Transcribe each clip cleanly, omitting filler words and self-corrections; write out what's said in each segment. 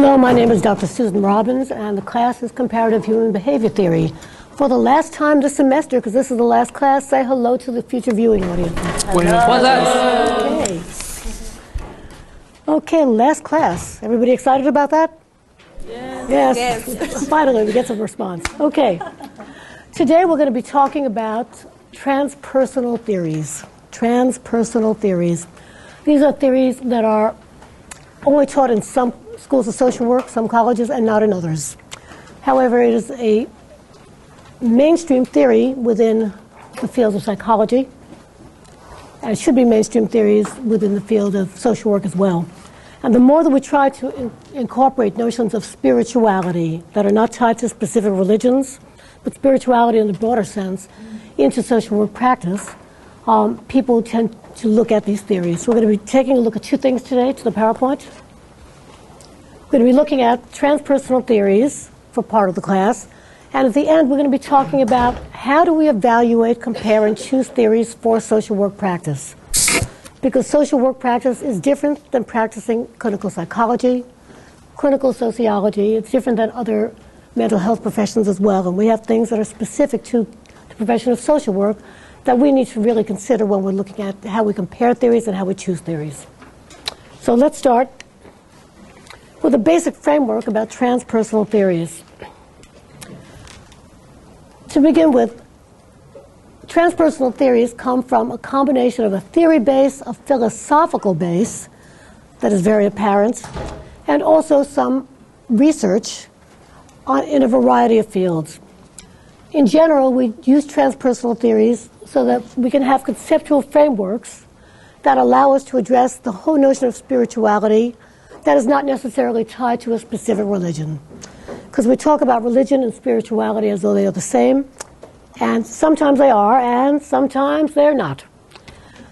Hello, my name is Dr. Susan Robbins, and the class is Comparative Human Behavior Theory. For the last time this semester, because this is the last class, say hello to the future viewing audience. Hello. Okay. Okay, last class. Everybody excited about that? Yes. Yes. Finally, we get some response. Okay. Today we're going to be talking about transpersonal theories. Transpersonal theories. These are theories that are only taught in some schools of social work, some colleges, and not in others. However, it is a mainstream theory within the field of psychology, and it should be mainstream theories within the field of social work as well. And the more that we try to incorporate notions of spirituality that are not tied to specific religions, but spirituality in the broader sense, into social work practice, people tend to look at these theories. So we're going to be taking a look at two things today to the PowerPoint. We're going to be looking at transpersonal theories for part of the class. And at the end, we're going to be talking about how do we evaluate, compare, and choose theories for social work practice. Because social work practice is different than practicing clinical psychology, clinical sociology. It's different than other mental health professions as well. And we have things that are specific to the profession of social work that we need to really consider when we're looking at how we compare theories and how we choose theories. So let's start with a basic framework about transpersonal theories. To begin with, transpersonal theories come from a combination of a theory base, a philosophical base that is very apparent, and also some research in a variety of fields. In general, we use transpersonal theories so that we can have conceptual frameworks that allow us to address the whole notion of spirituality that is not necessarily tied to a specific religion. Because we talk about religion and spirituality as though they are the same, and sometimes they are, and sometimes they're not.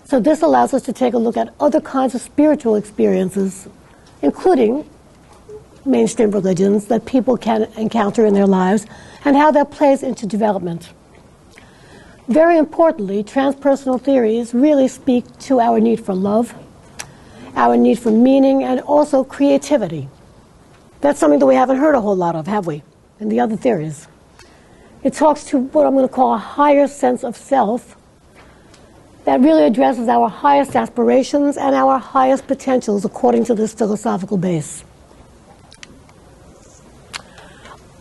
So this allows us to take a look at other kinds of spiritual experiences, including mainstream religions that people can encounter in their lives, and how that plays into development. Very importantly, transpersonal theories really speak to our need for love, our need for meaning, and also creativity. That's something that we haven't heard a whole lot of, have we, in the other theories? It talks to what I'm going to call a higher sense of self that really addresses our highest aspirations and our highest potentials according to this philosophical base.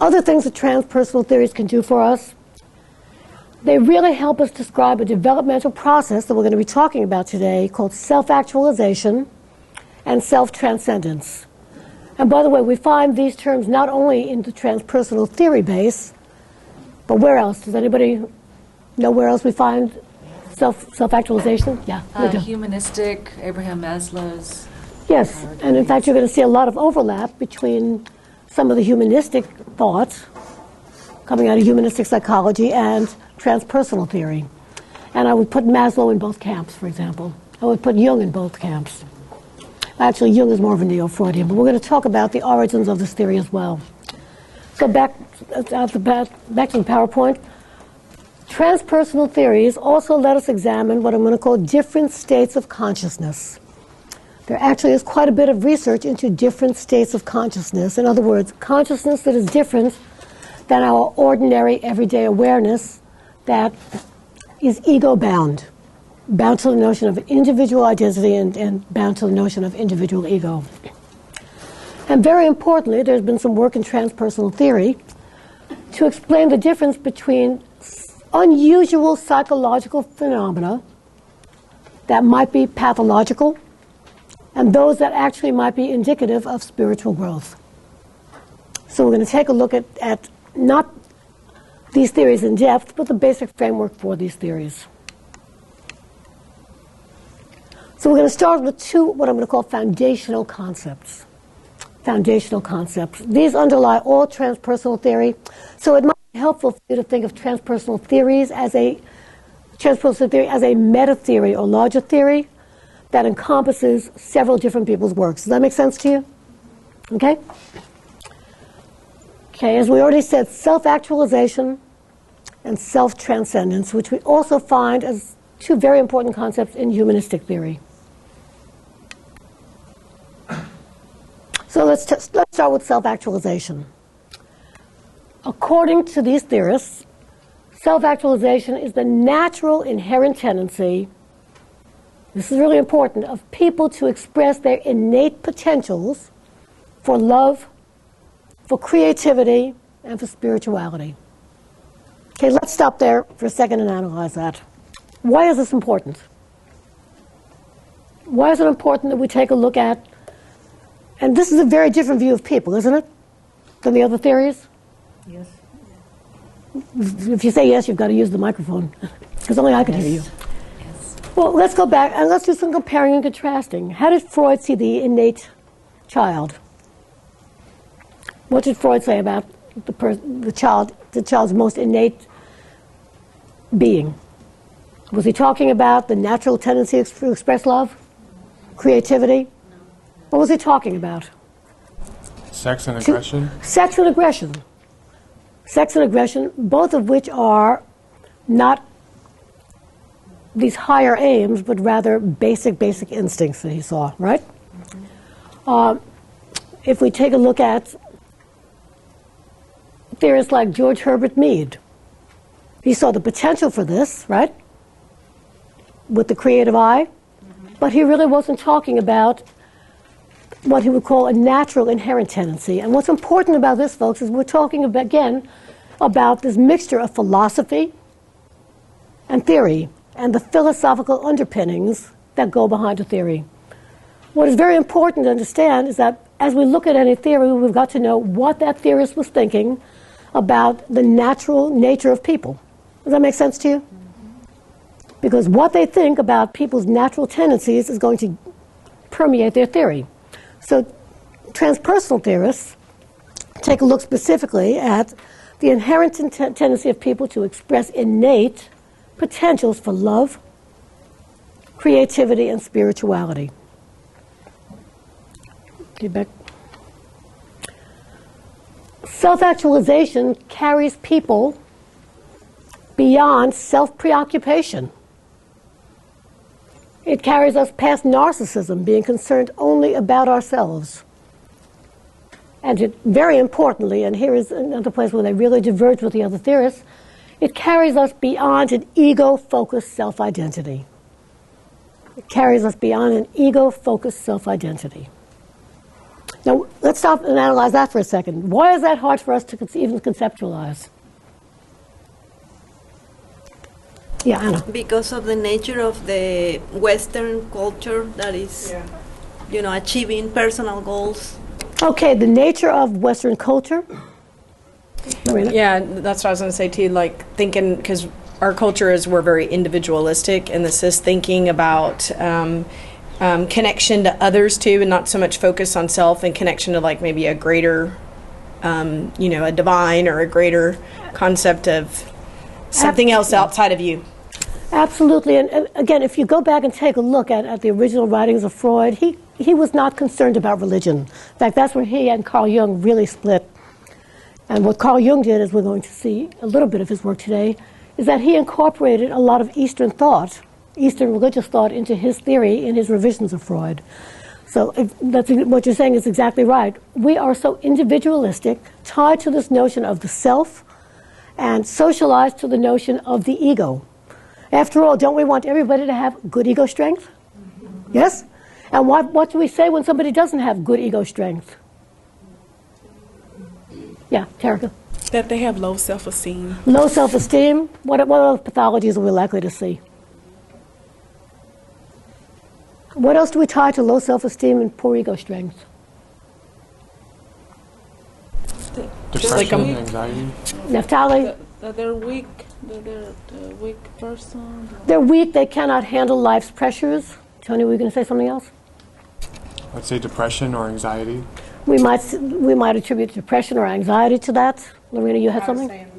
Other things that transpersonal theories can do for us, they really help us describe a developmental process that we're going to be talking about today called self-actualization and SelfTranscendence. And by the way, we find these terms not only in the transpersonal theory base, but where else? Does anybody know where else we find self-actualization? Yeah. Humanistic, Abraham Maslow's. Yes, and in fact, you're going to see a lot of overlap between some of the humanistic thoughts coming out of humanistic psychology and transpersonal theory. And I would put Maslow in both camps, for example. I would put Jung in both camps. Actually, Jung is more of a neo-Freudian, but we're going to talk about the origins of this theory as well. So back to the PowerPoint. Transpersonal theories also let us examine what I'm going to call different states of consciousness. There actually is quite a bit of research into different states of consciousness. In other words, consciousness that is different than our ordinary everyday awareness that is ego-bound, bound to the notion of individual identity and bound to the notion of individual ego. And very importantly, there's been some work in transpersonal theory to explain the difference between unusual psychological phenomena that might be pathological and those that actually might be indicative of spiritual growth. So we're going to take a look at not these theories in depth, but the basic framework for these theories. So we're going to start with two, what I'm going to call foundational concepts. Foundational concepts. These underlie all transpersonal theory, so it might be helpful for you to think of transpersonal theories as a meta theory or larger theory that encompasses several different people's works. Does that make sense to you? Okay? Okay, as we already said, self-actualization and self-transcendence, which we also find as two very important concepts in humanistic theory. So So let's start with self-actualization. According to these theorists, self-actualization is the natural inherent tendency, this is really important, of people to express their innate potentials for love, for creativity, and for spirituality. Okay, let's stop there for a second and analyze that. Why is this important? Why is it important that we take a look at, and this is a very different view of people, isn't it, than the other theories? Yes. If you say yes, you've got to use the microphone, because only I can hear you. Yes. Well, let's go back and let's do some comparing and contrasting. How did Freud see the innate child? What did Freud say about the child's most innate being? Was he talking about the natural tendency to express love, creativity? What was he talking about? Sex and aggression? Sex and aggression. Sex and aggression, both of which are not these higher aims, but rather basic instincts that he saw, right? If we take a look at theorists like George Herbert Mead, he saw the potential for this, right? With the creative eye, but he really wasn't talking about what he would call a natural inherent tendency. And what's important about this, folks, is we're talking about, again, about this mixture of philosophy and theory and the philosophical underpinnings that go behind a theory. What is very important to understand is that as we look at any theory, we've got to know what that theorist was thinking about the natural nature of people. Does that make sense to you? Because what they think about people's natural tendencies is going to permeate their theory. So transpersonal theorists take a look specifically at the inherent tendency of people to express innate potentials for love, creativity, and spirituality. Okay, back. Self-actualization carries people beyond self-preoccupation. It carries us past narcissism, being concerned only about ourselves. And it, very importantly, and here is another place where they really diverge with the other theorists, it carries us beyond an ego-focused self-identity. It carries us beyond an ego-focused self-identity. Now, let's stop and analyze that for a second. Why is that hard for us to even conceptualize? Yeah, Anna. Because of the nature of the Western culture that is, achieving personal goals. Okay, the nature of Western culture. Marina? Yeah, that's what I was going to say too. Like thinking, because our culture is we're very individualistic, and this is thinking about connection to others too, and not so much focus on self and connection to like maybe a greater, a divine or a greater concept of something else outside of you. Absolutely, and again, if you go back and take a look at the original writings of Freud, he was not concerned about religion. In fact, that's where he and Carl Jung really split. And what Carl Jung did, as we're going to see a little bit of his work today, is that he incorporated a lot of Eastern thought, Eastern religious thought, into his theory in his revisions of Freud. So that's what you're saying is exactly right. We are so individualistic, tied to this notion of the self, and socialized to the notion of the ego. After all, don't we want everybody to have good ego strength? Yes? And what do we say when somebody doesn't have good ego strength? Yeah, Tarika. That they have low self-esteem. Low self-esteem. What other pathologies are we likely to see? What else do we tie to low self-esteem and poor ego strength? Depression, anxiety. Naphtali? That they're weak. They're the weak person. They're weak. They cannot handle life's pressures. Tony, were you going to say something else? Let's say depression or anxiety. We might attribute depression or anxiety to that. Lorena, you had something?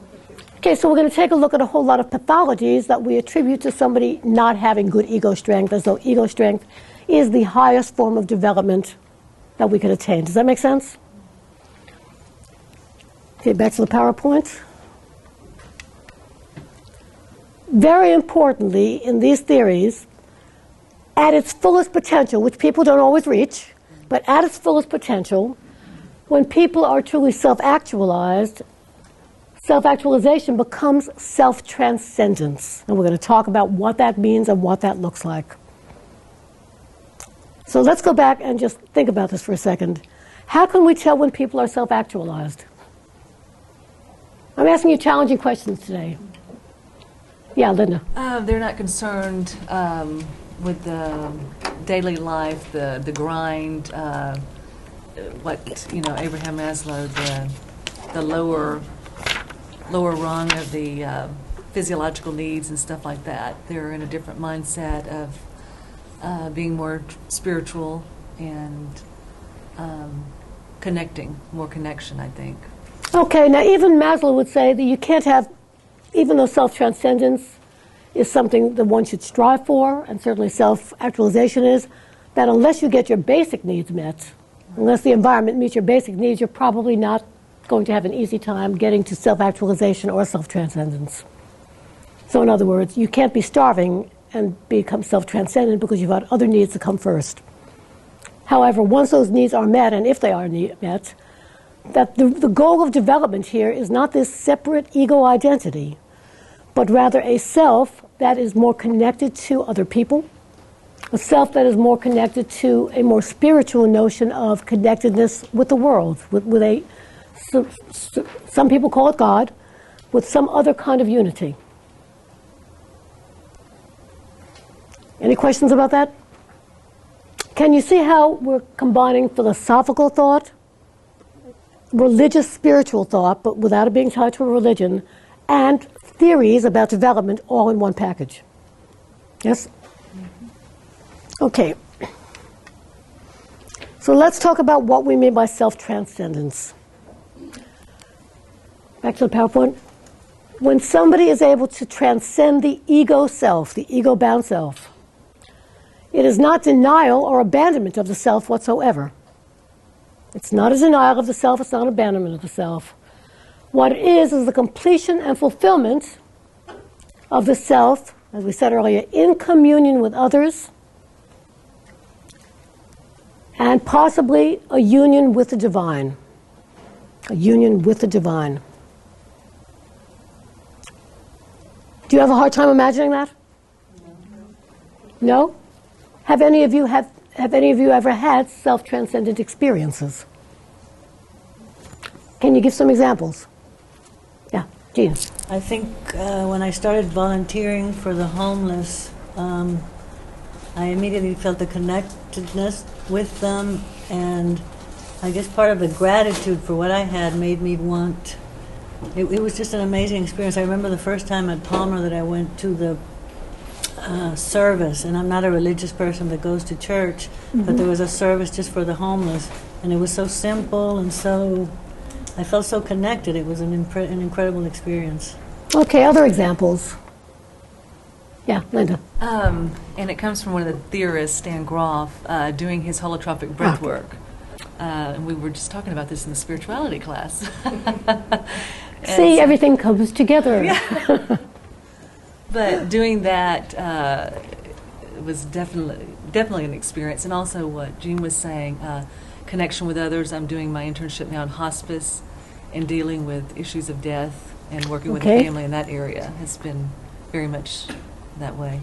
Okay, so we're going to take a look at a whole lot of pathologies that we attribute to somebody not having good ego strength, as though ego strength is the highest form of development that we could attain. Does that make sense? Okay, back to the PowerPoint. Very importantly, in these theories, at its fullest potential, which people don't always reach, but at its fullest potential, when people are truly self-actualized, self-actualization becomes self-transcendence. And we're going to talk about what that means and what that looks like. So let's go back and just think about this for a second. How can we tell when people are self-actualized? I'm asking you challenging questions today. Yeah, Linda. They're not concerned with the daily life, the grind, what, Abraham Maslow, the lower rung of the physiological needs and stuff like that. They're in a different mindset of being more spiritual and more connection, I think. Okay, now even Maslow would say that you can't have, even though self-transcendence is something that one should strive for, and certainly self-actualization is, that unless you get your basic needs met, unless the environment meets your basic needs, you're probably not going to have an easy time getting to self-actualization or self-transcendence. So in other words, you can't be starving and become self-transcendent because you've got other needs to come first. However, once those needs are met, and if they are met, that the goal of development here is not this separate ego identity, but rather a self that is more connected to other people, a self that is more connected to a more spiritual notion of connectedness with the world, with a, some people call it God, with some other kind of unity. Any questions about that? Can you see how we're combining philosophical thought, religious spiritual thought, but without it being tied to a religion, and theories about development all in one package? Yes? Okay. So let's talk about what we mean by self-transcendence. Back to the PowerPoint. When somebody is able to transcend the ego self, the ego-bound self, it is not denial or abandonment of the self whatsoever. It's not a denial of the self, it's not an abandonment of the self. What it is the completion and fulfillment of the self, as we said earlier, in communion with others, and possibly a union with the divine. A union with the divine. Do you have a hard time imagining that? No? Have any of you ever had self-transcendent experiences? Can you give some examples? Yeah, Gina. I think when I started volunteering for the homeless, I immediately felt the connectedness with them, and I guess part of the gratitude for what I had made me want. It was just an amazing experience. I remember the first time at Palmer that I went to the service, and I'm not a religious person that goes to church, but there was a service just for the homeless, and it was so simple and so, I felt so connected. It was an incredible experience. Okay, other examples. Yeah, Linda. And it comes from one of the theorists, Stan Groff, doing his holotropic breathwork. And we were just talking about this in the spirituality class. See, so everything comes together. Yeah. But doing that was definitely an experience. And also what Jean was saying, connection with others. I'm doing my internship now in hospice and dealing with issues of death and working with the family in that area has been very much that way.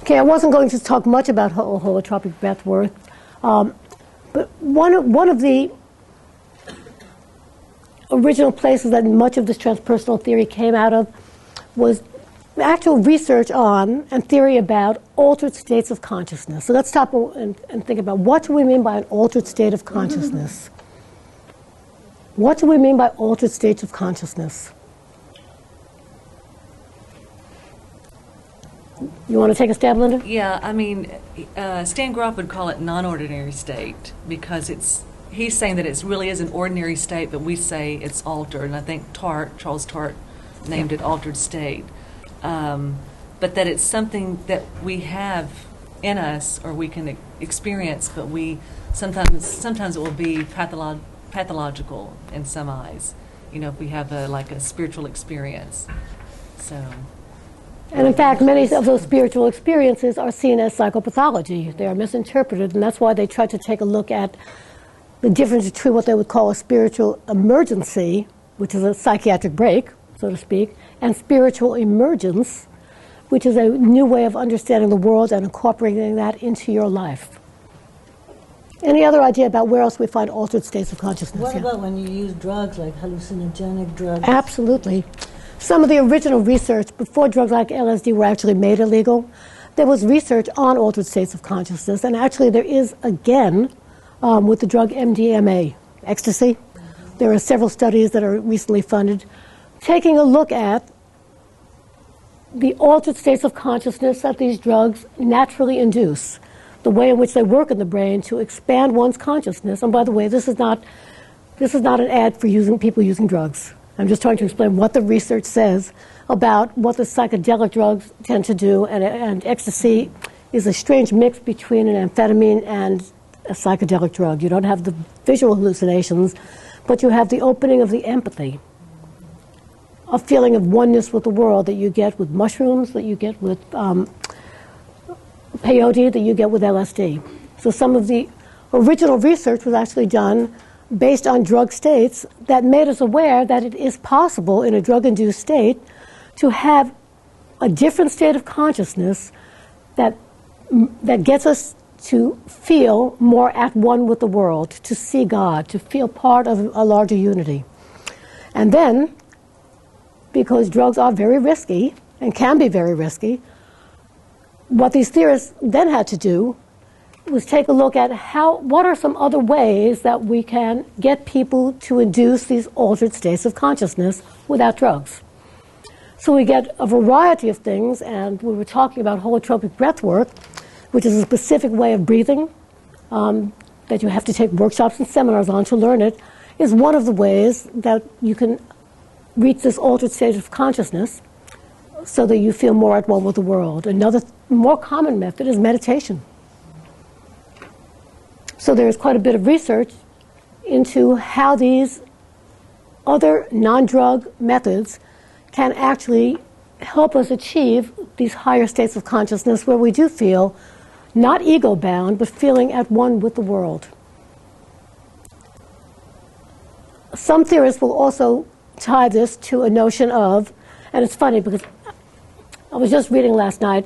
Okay, I wasn't going to talk much about holotropic breathwork, but one of the original places that much of this transpersonal theory came out of was actual research on and theory about altered states of consciousness. So let's stop and think about what do we mean by an altered state of consciousness? What do we mean by altered states of consciousness? You want to take a stab, Linda? Yeah, I mean, Stan Groff would call it non-ordinary state because he's saying that it really is an ordinary state, but we say it's altered. And I think Charles Tart named it altered state. But that it's something that we have in us or we can experience, but sometimes it will be pathological in some eyes, if we have a spiritual experience. So. And in fact, many of those spiritual experiences are seen as psychopathology. They are misinterpreted, and that's why they try to take a look at the difference between what they would call a spiritual emergency, which is a psychiatric break, so to speak, and spiritual emergence, which is a new way of understanding the world and incorporating that into your life. Any other idea about where else we find altered states of consciousness? What Yeah. about when you use drugs, like hallucinogenic drugs? Absolutely. Some of the original research, before drugs like LSD were actually made illegal, there was research on altered states of consciousness, and actually there is again with the drug MDMA, ecstasy. There are several studies that are recently funded taking a look at the altered states of consciousness that these drugs naturally induce, the way in which they work in the brain to expand one's consciousness. And by the way, this is not an ad for people using drugs. I'm just trying to explain what the research says about what the psychedelic drugs tend to do, and ecstasy is a strange mix between an amphetamine and a psychedelic drug. You don't have the visual hallucinations, but you have the opening of the empathy, a feeling of oneness with the world that you get with mushrooms, that you get with peyote, that you get with LSD. So some of the original research was actually done based on drug states that made us aware that it is possible in a drug-induced state to have a different state of consciousness that gets us to feel more at one with the world, to see God, to feel part of a larger unity. And then, because drugs are very risky and can be very risky, what these theorists then had to do was take a look at what are some other ways that we can get people to induce these altered states of consciousness without drugs. So we get a variety of things, and we were talking about holotropic breathwork, which is a specific way of breathing that you have to take workshops and seminars on to learn it, is one of the ways that you can reach this altered state of consciousness so that you feel more at one with the world. Another more common method is meditation. So there's quite a bit of research into how these other non-drug methods can actually help us achieve these higher states of consciousness where we do feel not ego-bound, but feeling at one with the world. Some theorists will also tie this to a notion of, and it's funny because I was just reading last night,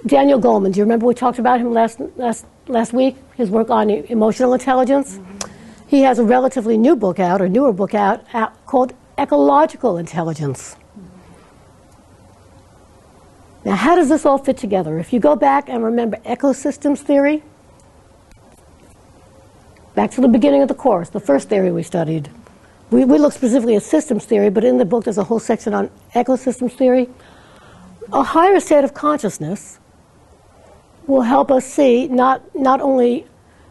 Daniel Goleman. Do you remember we talked about him last week? His work on emotional intelligence. Mm-hmm. He has a relatively new book out, or newer book out called Ecological Intelligence. Now, how does this all fit together? If you go back and remember ecosystems theory, back to the beginning of the course, the first theory we studied. We look specifically at systems theory, but in the book there's a whole section on ecosystems theory. A higher state of consciousness will help us see not only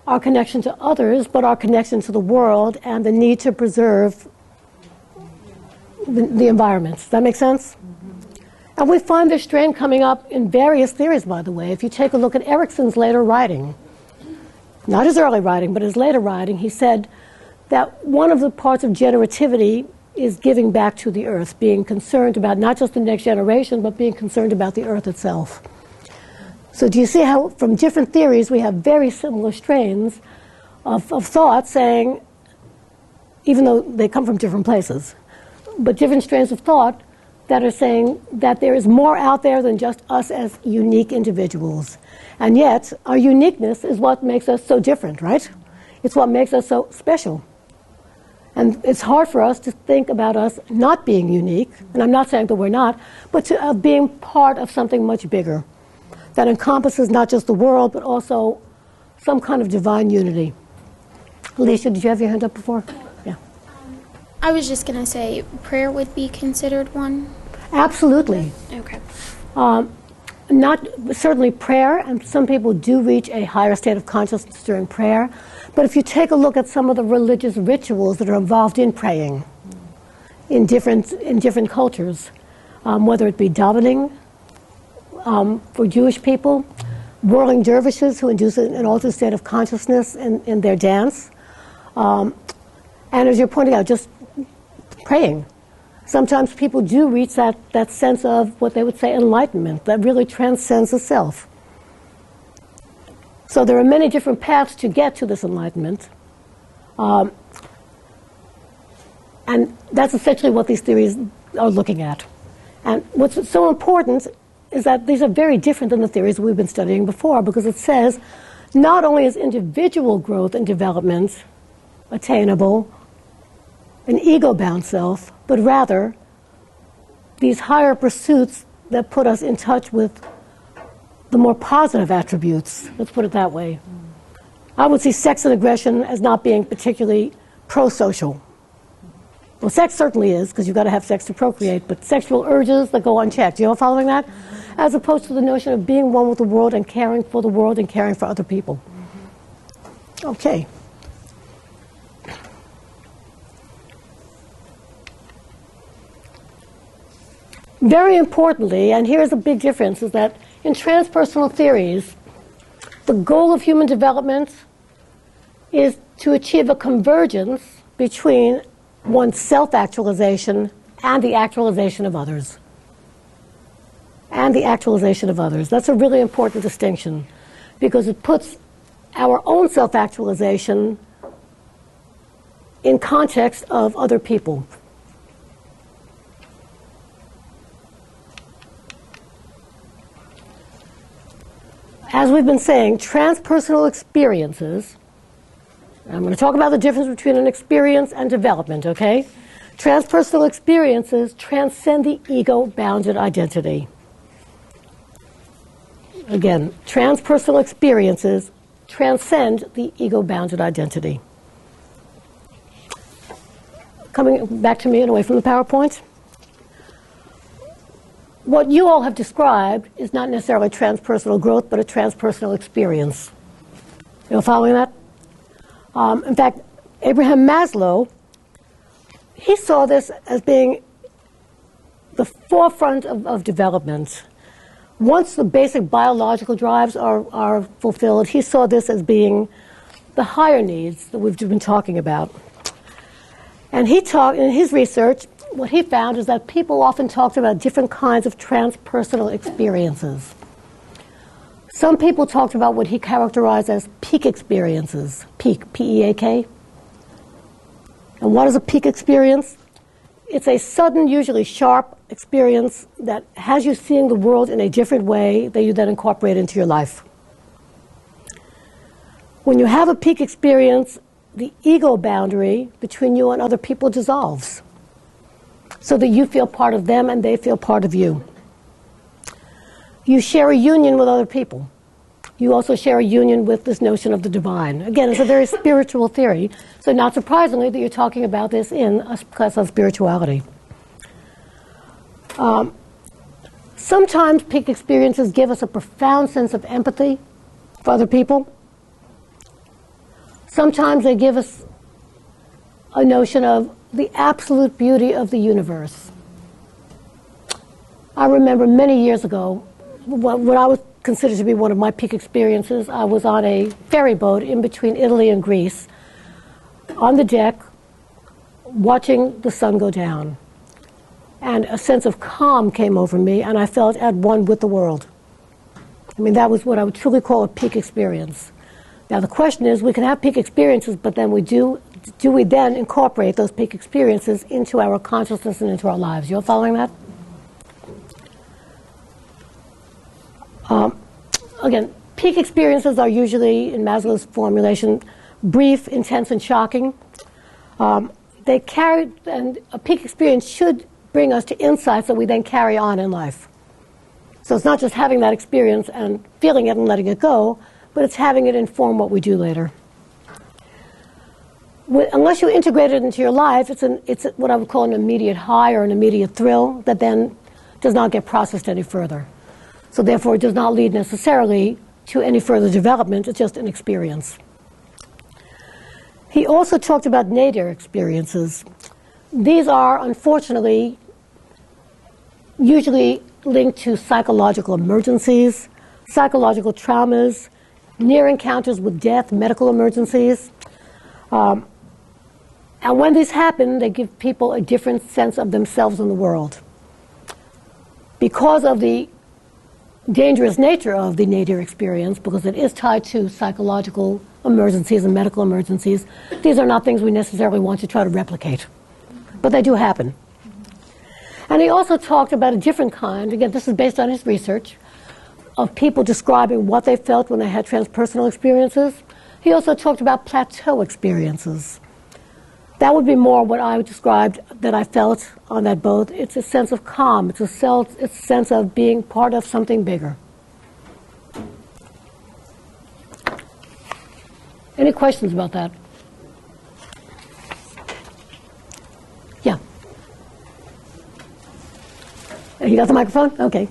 our connection to others, but our connection to the world and the need to preserve the environment. Does that make sense? And we find this strain coming up in various theories, by the way. If you take a look at Erickson's later writing, not his early writing, but his later writing, he said that one of the parts of generativity is giving back to the earth, being concerned about not just the next generation, but being concerned about the earth itself. So do you see how from different theories we have very similar strains of thought saying, even though they come from different places, but different strains of thought that are saying that there is more out there than just us as unique individuals. And yet, our uniqueness is what makes us so different, right? It's what makes us so special. And it's hard for us to think about us not being unique, and I'm not saying that we're not, but to being part of something much bigger that encompasses not just the world, but also some kind of divine unity. Alicia, did you have your hand up before? Yeah. I was just going to say, prayer would be considered one? Absolutely. Okay. Not certainly prayer, and some people do reach a higher state of consciousness during prayer, but if you take a look at some of the religious rituals that are involved in praying in different cultures, whether it be davening for Jewish people, whirling dervishes who induce an altered state of consciousness in their dance, and as you're pointing out, just praying. Sometimes people do reach that sense of what they would say enlightenment that really transcends the self. So there are many different paths to get to this enlightenment. And that's essentially what these theories are looking at. And what's so important is that these are very different than the theories we've been studying before, because it says not only is individual growth and development attainable, an ego-bound self, but rather these higher pursuits that put us in touch with the more positive attributes. Let's put it that way. I would see sex and aggression as not being particularly pro-social. Well, sex certainly is, because you've got to have sex to procreate, but sexual urges that go unchecked. You know, following that? As opposed to the notion of being one with the world and caring for the world and caring for other people. Okay. Very importantly, and here's a big difference, is that in transpersonal theories, the goal of human development is to achieve a convergence between one's self-actualization and the actualization of others. And the actualization of others. That's a really important distinction, because it puts our own self-actualization in context of other people. As we've been saying, transpersonal experiences, I'm going to talk about the difference between an experience and development, okay? Transpersonal experiences transcend the ego-bounded identity. Again, transpersonal experiences transcend the ego-bounded identity. Coming back to me and away from the PowerPoint. What you all have described is not necessarily transpersonal growth, but a transpersonal experience. You know, following that? In fact, Abraham Maslow, he saw this as being the forefront of development. Once the basic biological drives are fulfilled, he saw this as being the higher needs that we've been talking about. And he talked, in his research, what he found is that people often talked about different kinds of transpersonal experiences. Some people talked about what he characterized as peak experiences. Peak, P-E-A-K. And what is a peak experience? It's a sudden, usually sharp experience that has you seeing the world in a different way that you then incorporate into your life. When you have a peak experience, the ego boundary between you and other people dissolves, so that you feel part of them and they feel part of you. You share a union with other people. You also share a union with this notion of the divine. Again, it's a very spiritual theory, so not surprisingly that you're talking about this in a class on spirituality. Sometimes peak experiences give us a profound sense of empathy for other people. Sometimes they give us a notion of the absolute beauty of the universe. I remember many years ago, what I would consider to be one of my peak experiences, I was on a ferry boat in between Italy and Greece, on the deck, watching the sun go down. And a sense of calm came over me, and I felt at one with the world. I mean, that was what I would truly call a peak experience. Now, the question is, we can have peak experiences, but then do we then incorporate those peak experiences into our consciousness and into our lives? You're following that? Again, peak experiences are usually, in Maslow's formulation, brief, intense, and shocking. They carry, and a peak experience should bring us to insights that we then carry on in life. So it's not just having that experience and feeling it and letting it go, but it's having it inform what we do later. Unless you integrate it into your life, it's what I would call an immediate high or an immediate thrill that then does not get processed any further. So therefore, it does not lead necessarily to any further development. It's just an experience. He also talked about nadir experiences. These are, unfortunately, usually linked to psychological emergencies, psychological traumas, near encounters with death, medical emergencies. And when these happen, they give people a different sense of themselves in the world. Because of the dangerous nature of the nadir experience, because it is tied to psychological emergencies and medical emergencies. These are not things we necessarily want to try to replicate, but they do happen. And he also talked about a different kind, again, this is based on his research, of people describing what they felt when they had transpersonal experiences. He also talked about plateau experiences. That would be more what I described that I felt on that boat. It's a sense of calm. It's a sense of being part of something bigger. Any questions about that? Yeah. You got the microphone? Okay.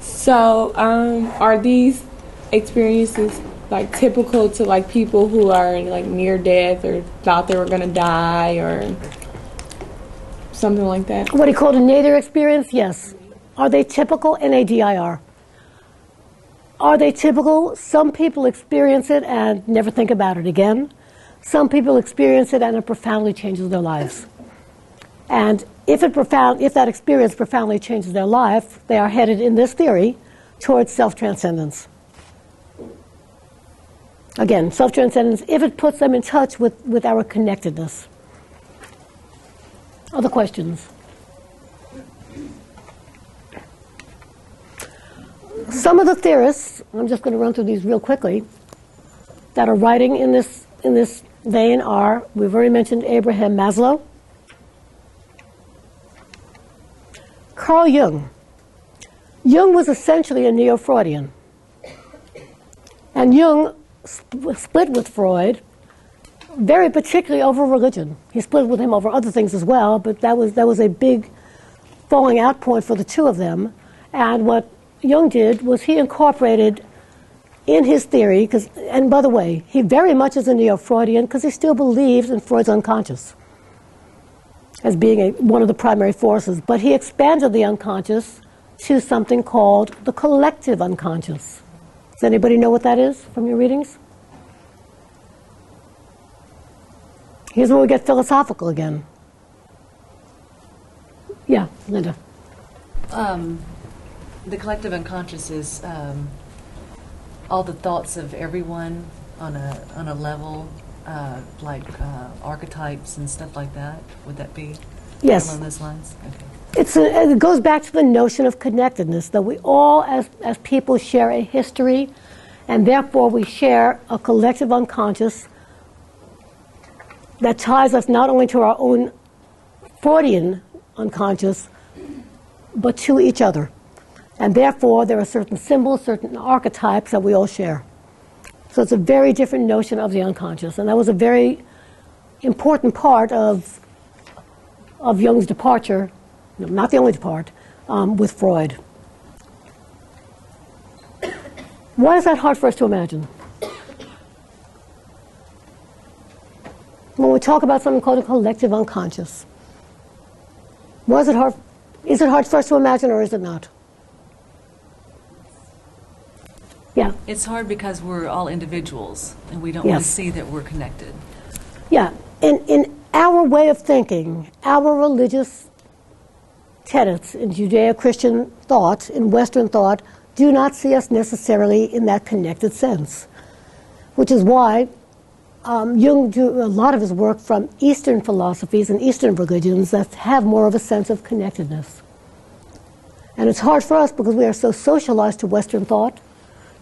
So, are these experiences like typical to like people who are like near death or thought they were going to die or something like that? What he called a nadir experience? Yes. Are they typical? N-A-D-I-R. Are they typical? Some people experience it and never think about it again. Some people experience it and it profoundly changes their lives. And if that experience profoundly changes their life, they are headed in this theory towards self-transcendence. Again, self-transcendence, if it puts them in touch with our connectedness. Other questions? Some of the theorists, I'm just going to run through these real quickly, that are writing in this vein are, we've already mentioned Abraham Maslow, Carl Jung. Jung was essentially a neo-Freudian. And Jung split with Freud, very particularly over religion. He split with him over other things as well, but that was a big falling out point for the two of them. And what Jung did was he incorporated in his theory, and by the way, he very much is a neo-Freudian because he still believes in Freud's unconscious as being one of the primary forces, but he expanded the unconscious to something called the collective unconscious. Does anybody know what that is from your readings? Here's where we get philosophical again. Yeah, Linda. The collective unconscious is all the thoughts of everyone on a level, like archetypes and stuff like that. Would that be yes. along those lines? Okay. It goes back to the notion of connectedness, that we all, as people, share a history, and therefore we share a collective unconscious that ties us not only to our own Freudian unconscious, but to each other. And therefore, there are certain symbols, certain archetypes that we all share. So it's a very different notion of the unconscious. And that was a very important part of Jung's departure, no, not the only part, with Freud. Why is that hard for us to imagine? When we talk about something called a collective unconscious, why is it hard? Is it hard for us to imagine, or is it not? Yeah. It's hard because we're all individuals, and we don't Yes. want to see that we're connected. Yeah. In our way of thinking, our religious tenets in Judeo-Christian thought, in Western thought, do not see us necessarily in that connected sense, which is why Jung drew a lot of his work from Eastern philosophies and Eastern religions that have more of a sense of connectedness. And it's hard for us because we are so socialized to Western thought,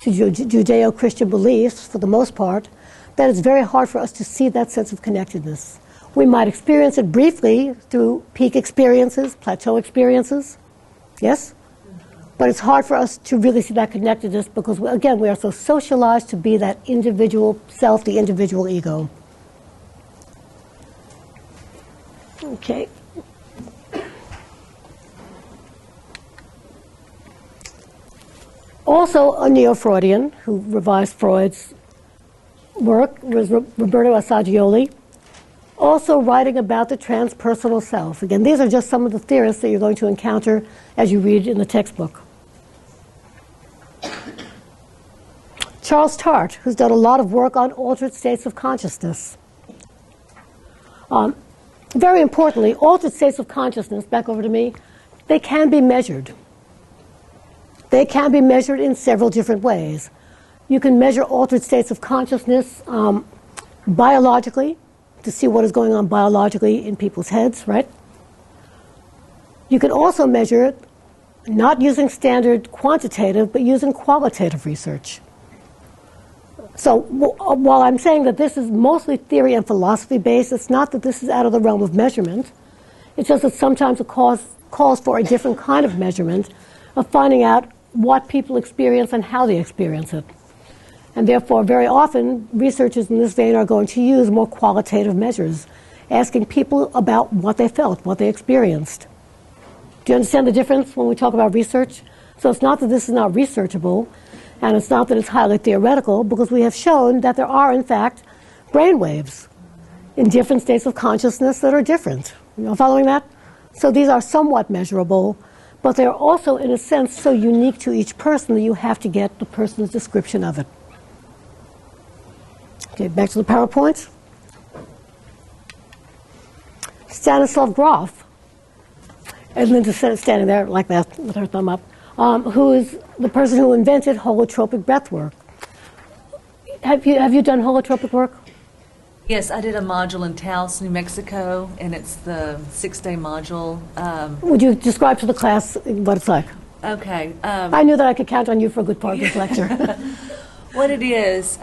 to Judeo-Christian beliefs for the most part, that it's very hard for us to see that sense of connectedness. We might experience it briefly through peak experiences, plateau experiences, yes? But it's hard for us to really see that connectedness because, again, we are so socialized to be that individual self, the individual ego. Okay. Also a neo-Freudian who revised Freud's work was Roberto Assagioli, also writing about the transpersonal self. Again, these are just some of the theorists that you're going to encounter as you read in the textbook. Charles Tart, who's done a lot of work on altered states of consciousness. Very importantly, altered states of consciousness, back over to me, they can be measured. They can be measured in several different ways. You can measure altered states of consciousness biologically, to see what is going on biologically in people's heads, right? You can also measure it not using standard quantitative, but using qualitative research. So while I'm saying that this is mostly theory and philosophy based, it's not that this is out of the realm of measurement. It's just that sometimes it calls for a different kind of measurement of finding out what people experience and how they experience it. And therefore, very often, researchers in this vein are going to use more qualitative measures, asking people about what they felt, what they experienced. Do you understand the difference when we talk about research? So it's not that this is not researchable, and it's not that it's highly theoretical, because we have shown that there are, in fact, brain waves in different states of consciousness that are different. You know, following that? So these are somewhat measurable, but they're also, in a sense, so unique to each person that you have to get the person's description of it. Okay, back to the PowerPoint. Stanislav Grof, and Linda's standing there like that with her thumb up, who is the person who invented holotropic breathwork. Have you done holotropic work? Yes, I did a module in Taos, New Mexico, and it's the 6-day module. Would you describe to the class what it's like? Okay. I knew that I could count on you for a good part of this lecture. What it is,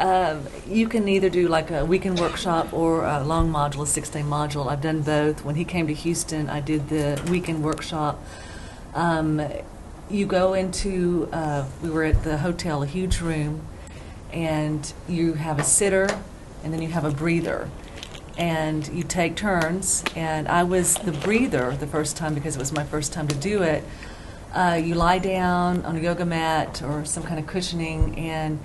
you can either do like a weekend workshop or a long module, a 6-day module. I've done both. When he came to Houston, I did the weekend workshop. You go into, we were at the hotel, a huge room, and you have a sitter, and then you have a breather. And you take turns, and I was the breather the first time because it was my first time to do it. You lie down on a yoga mat or some kind of cushioning, and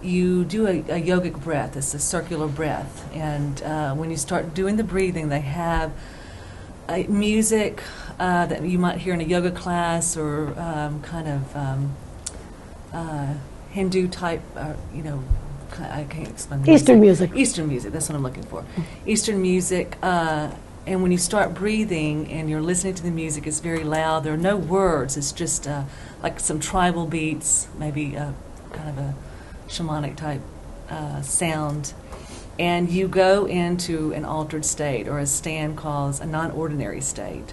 you do a yogic breath. It's a circular breath. And when you start doing the breathing, they have music that you might hear in a yoga class or kind of Hindu type, I can't explain. Eastern music. Eastern music, that's what I'm looking for. Eastern music, and when you start breathing and you're listening to the music, it's very loud. There are no words. It's just like some tribal beats, maybe kind of a shamanic type sound. And you go into an altered state, or as Stan calls, a non-ordinary state.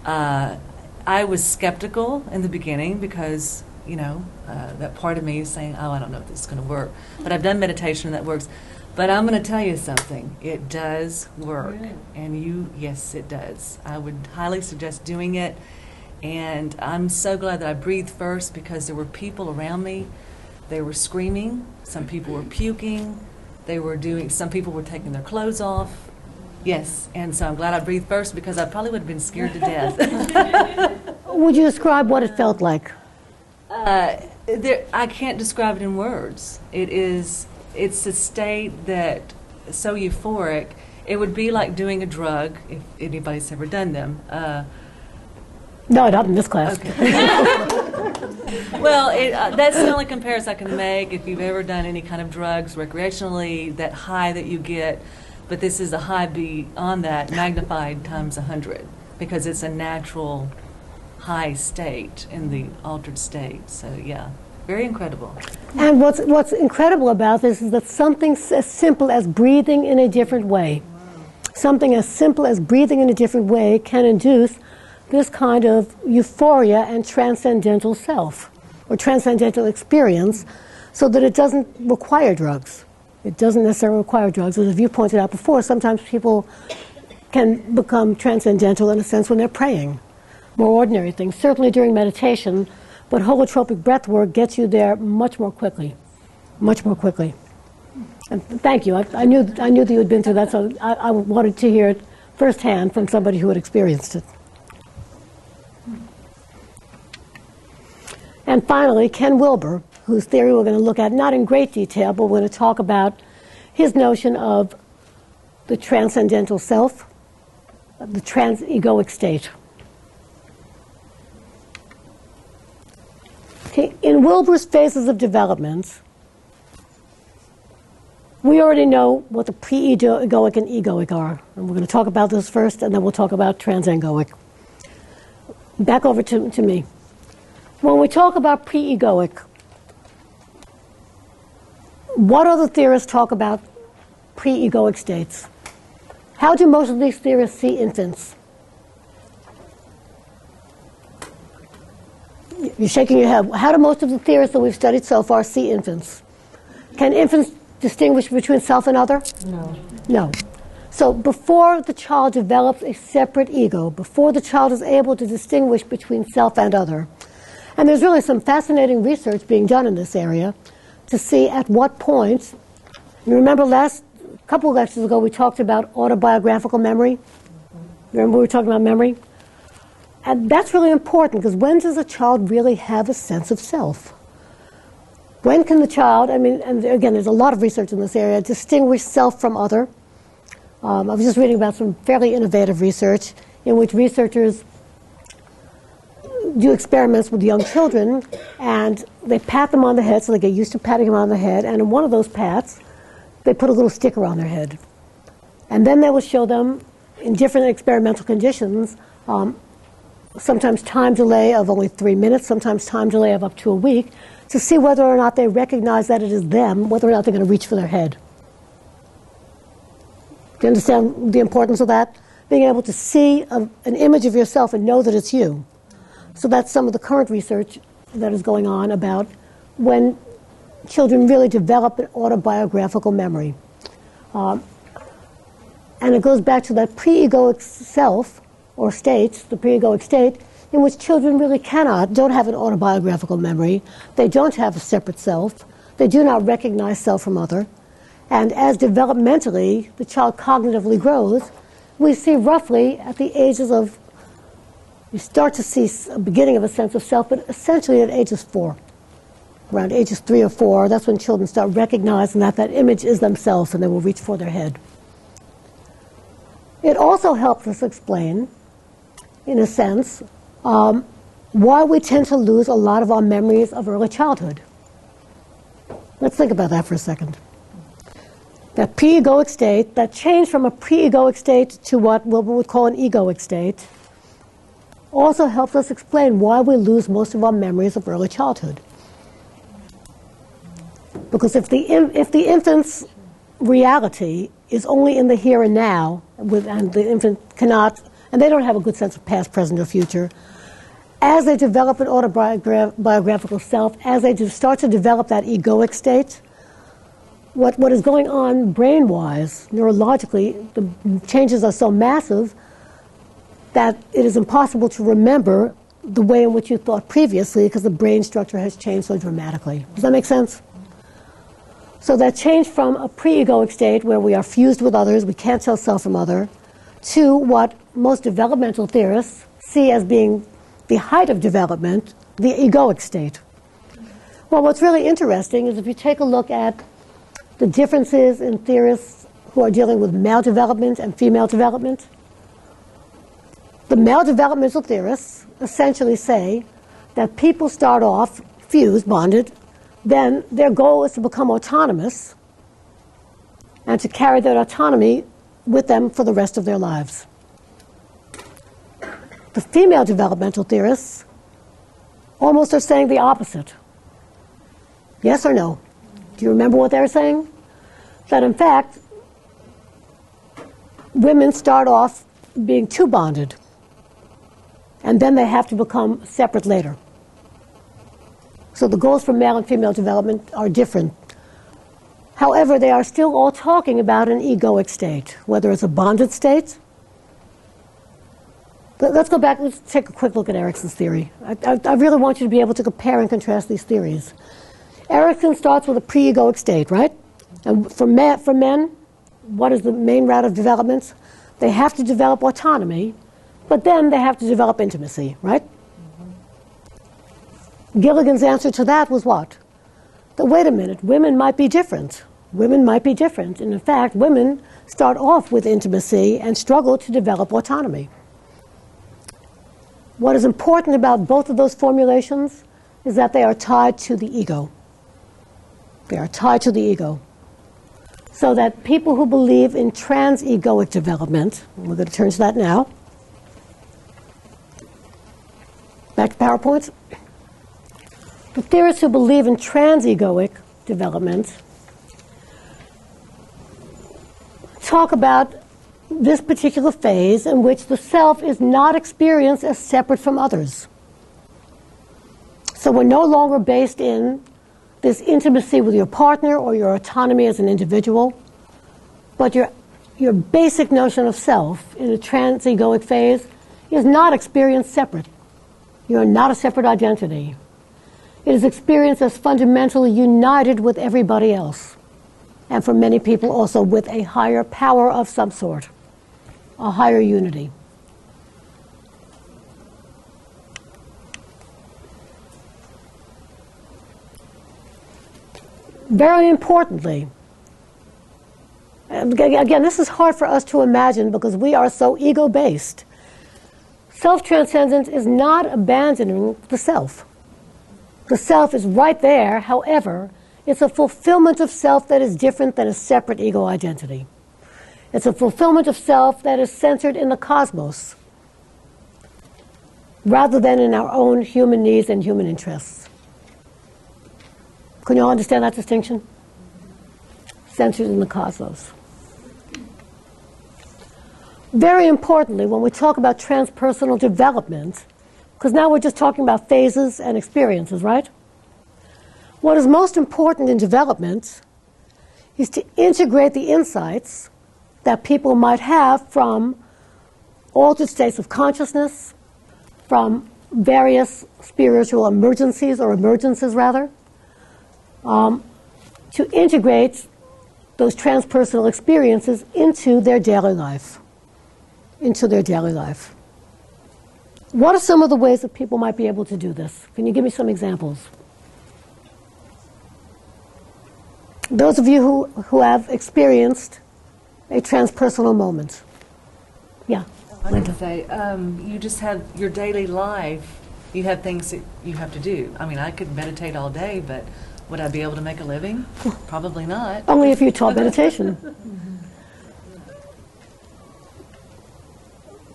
I was skeptical in the beginning because that part of me is saying, I don't know if this is going to work. But I've done meditation and that works. But I'm going to tell you something. It does work. And yes, it does. I would highly suggest doing it. And I'm so glad that I breathed first because there were people around me. They were screaming. Some people were puking. Some people were taking their clothes off. Yes. And so I'm glad I breathed first because I probably would have been scared to death. Would you describe what it felt like? I can't describe it in words. It's a state that so euphoric. It would be like doing a drug, if anybody's ever done them. No, not in this class. Okay. Well, that's the only comparison I can make. If you've ever done any kind of drugs recreationally, that high that you get, but this is a high beyond that, magnified times 100, because it's a natural high state in the altered state. So yeah, very incredible. And what's incredible about this is that something as simple as breathing in a different way, something as simple as breathing in a different way can induce this kind of euphoria and transcendental self, or transcendental experience, so that it doesn't require drugs. It doesn't necessarily require drugs. As you pointed out before, sometimes people can become transcendental in a sense when they're praying. More ordinary things, certainly during meditation, but holotropic breath work gets you there much more quickly. And thank you. I knew that you had been through that, so I wanted to hear it firsthand from somebody who had experienced it. And finally, Ken Wilber, whose theory we're going to look at, not in great detail, but we're going to talk about his notion of the transcendental self, the trans-egoic state. Okay, in Wilber's phases of development, we already know what the pre-egoic and egoic are. And we're going to talk about this first, and then we'll talk about transegoic. Back over to me. When we talk about pre-egoic, what other theorists talk about pre-egoic states? How do most of these theorists see infants? You're shaking your head. How do most of the theorists that we've studied so far see infants? Can infants distinguish between self and other? No. No. So before the child develops a separate ego, before the child is able to distinguish between self and other, and there's really some fascinating research being done in this area to see at what point, you remember last couple of lectures ago we talked about autobiographical memory? Remember we were talking about memory? And that's really important, because when does a child really have a sense of self? When can the child, I mean, and again, there's a lot of research in this area, distinguish self from other? I was just reading about some fairly innovative research in which researchers do experiments with young children, and they pat them on the head, so they get used to patting them on the head, and in one of those pats, they put a little sticker on their head. And then they will show them, in different experimental conditions, sometimes time delay of only 3 minutes, sometimes time delay of up to a week, to see whether or not they recognize that it is them, whether or not they're going to reach for their head. Do you understand the importance of that? Being able to see an image of yourself and know that it's you. So that's some of the current research that is going on about when children really develop an autobiographical memory. And it goes back to that pre-egoic self, or states, the pre-egoic state, in which children really don't have an autobiographical memory. They don't have a separate self. They do not recognize self from other. And as developmentally the child cognitively grows, we see roughly at the ages of, you start to see a beginning of a sense of self, but essentially at ages 4. Around ages 3 or 4, that's when children start recognizing that that image is themselves and they will reach for their head. It also helps us explain, in a sense, why we tend to lose a lot of our memories of early childhood. Let's think about that for a second. That pre-egoic state, that change from a pre-egoic state to what we would call an egoic state, also helps us explain why we lose most of our memories of early childhood. Because if the infant's reality is only in the here and now, and the infant cannot, and they don't have a good sense of past, present, or future, as they develop an autobiographical self, as they start to develop that egoic state, what is going on brain-wise, neurologically, the changes are so massive that it is impossible to remember the way in which you thought previously because the brain structure has changed so dramatically. Does that make sense? So that change from a pre-egoic state where we are fused with others, we can't tell self from other, to what most developmental theorists see as being the height of development, the egoic state. Well, what's really interesting is if you take a look at the differences in theorists who are dealing with male development and female development, the male developmental theorists essentially say that people start off fused, bonded, then their goal is to become autonomous and to carry that autonomy with them for the rest of their lives. The female developmental theorists almost are saying the opposite. Yes or no? Do you remember what they were saying? That in fact, women start off being too bonded, and then they have to become separate later. So the goals for male and female development are different. However, they are still all talking about an egoic state, whether it's a bonded state. But let's go back, let's take a quick look at Erikson's theory. I really want you to be able to compare and contrast these theories. Erikson starts with a pre-egoic state, right? And for men, what is the main route of development? They have to develop autonomy, but then they have to develop intimacy, right? Gilligan's answer to that was what? That, wait a minute, women might be different. Women might be different. And in fact, women start off with intimacy and struggle to develop autonomy. What is important about both of those formulations is that they are tied to the ego. They are tied to the ego. So that people who believe in trans-egoic development, we're going to turn to that now. Back to PowerPoint. The theorists who believe in transegoic development talk about this particular phase in which the self is not experienced as separate from others. So we're no longer based in this intimacy with your partner or your autonomy as an individual, but your basic notion of self in a transegoic phase is not experienced separate. You're not a separate identity. It is experienced as fundamentally united with everybody else, and for many people also with a higher power of some sort, a higher unity. Very importantly, again, this is hard for us to imagine because we are so ego-based. Self-transcendence is not abandoning the self. The self is right there, however, it's a fulfillment of self that is different than a separate ego identity. It's a fulfillment of self that is centered in the cosmos, rather than in our own human needs and human interests. Can you all understand that distinction? Centered in the cosmos. Very importantly, when we talk about transpersonal development, because now we're just talking about phases and experiences, right? What is most important in development is to integrate the insights that people might have from altered states of consciousness, from various spiritual emergencies, or emergences rather, to integrate those transpersonal experiences into their daily life. What are some of the ways that people might be able to do this? Can you give me some examples? Those of you who have experienced a transpersonal moment. Yeah. I would say you just have your daily life. You have things that you have to do. I mean, I could meditate all day, but would I be able to make a living? Probably not. Only if you taught meditation.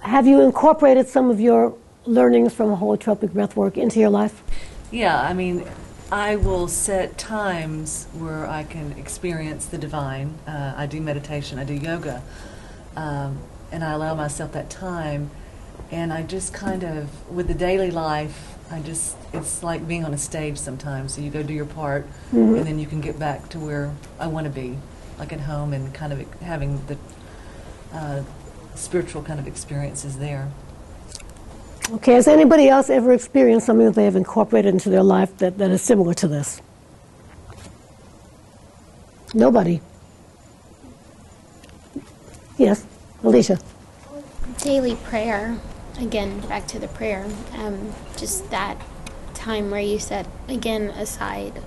Have you incorporated some of your learnings from holotropic breathwork into your life? Yeah, I mean, I will set times where I can experience the divine. I do meditation, I do yoga, and I allow myself that time. And I just kind of, with the daily life, it's like being on a stage sometimes. So you go do your part, and then you can get back to where I want to be, like at home, and kind of having the spiritual kind of experiences there. Okay, has anybody else ever experienced something that they have incorporated into their life that is similar to this? Nobody? Yes, Alicia. Daily prayer. Again, back to the prayer. Just that time where you set, again, aside,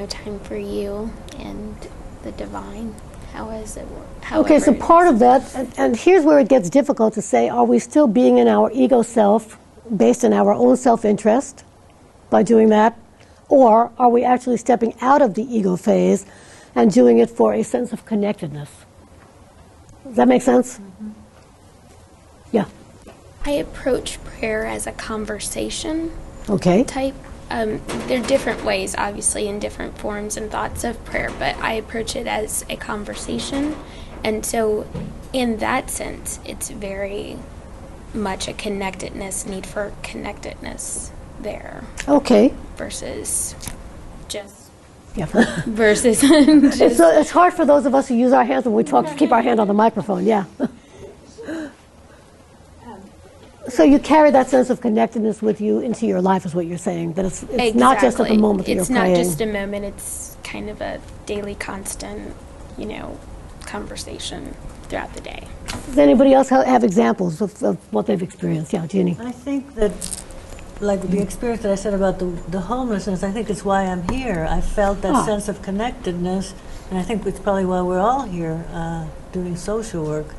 time for you and the divine. How is it work? Okay, so part of that, and here's where it gets difficult to say, are we still being in our ego self, based in our own self-interest by doing that? Or are we actually stepping out of the ego phase and doing it for a sense of connectedness? Does that make sense? Mm-hmm. Yeah. I approach prayer as a conversation type. There are different ways, obviously, in different forms and thoughts of prayer, but I approach it as a conversation. And so in that sense, it's very much a connectedness, need for connectedness there. Okay. Versus just... Yeah. versus... It's hard for those of us who use our hands when we talk to keep our hand on the microphone, yeah. So you carry that sense of connectedness with you into your life, is what you're saying. That it's exactly. Not just at the moment that you're praying. It's not just a moment. It's kind of a daily, constant, conversation throughout the day. Does anybody else have examples of what they've experienced? Yeah, Jeannie. I think that, like the experience that I said about the homelessness, I think it's why I'm here. I felt that sense of connectedness, and I think it's probably why we're all here doing social work.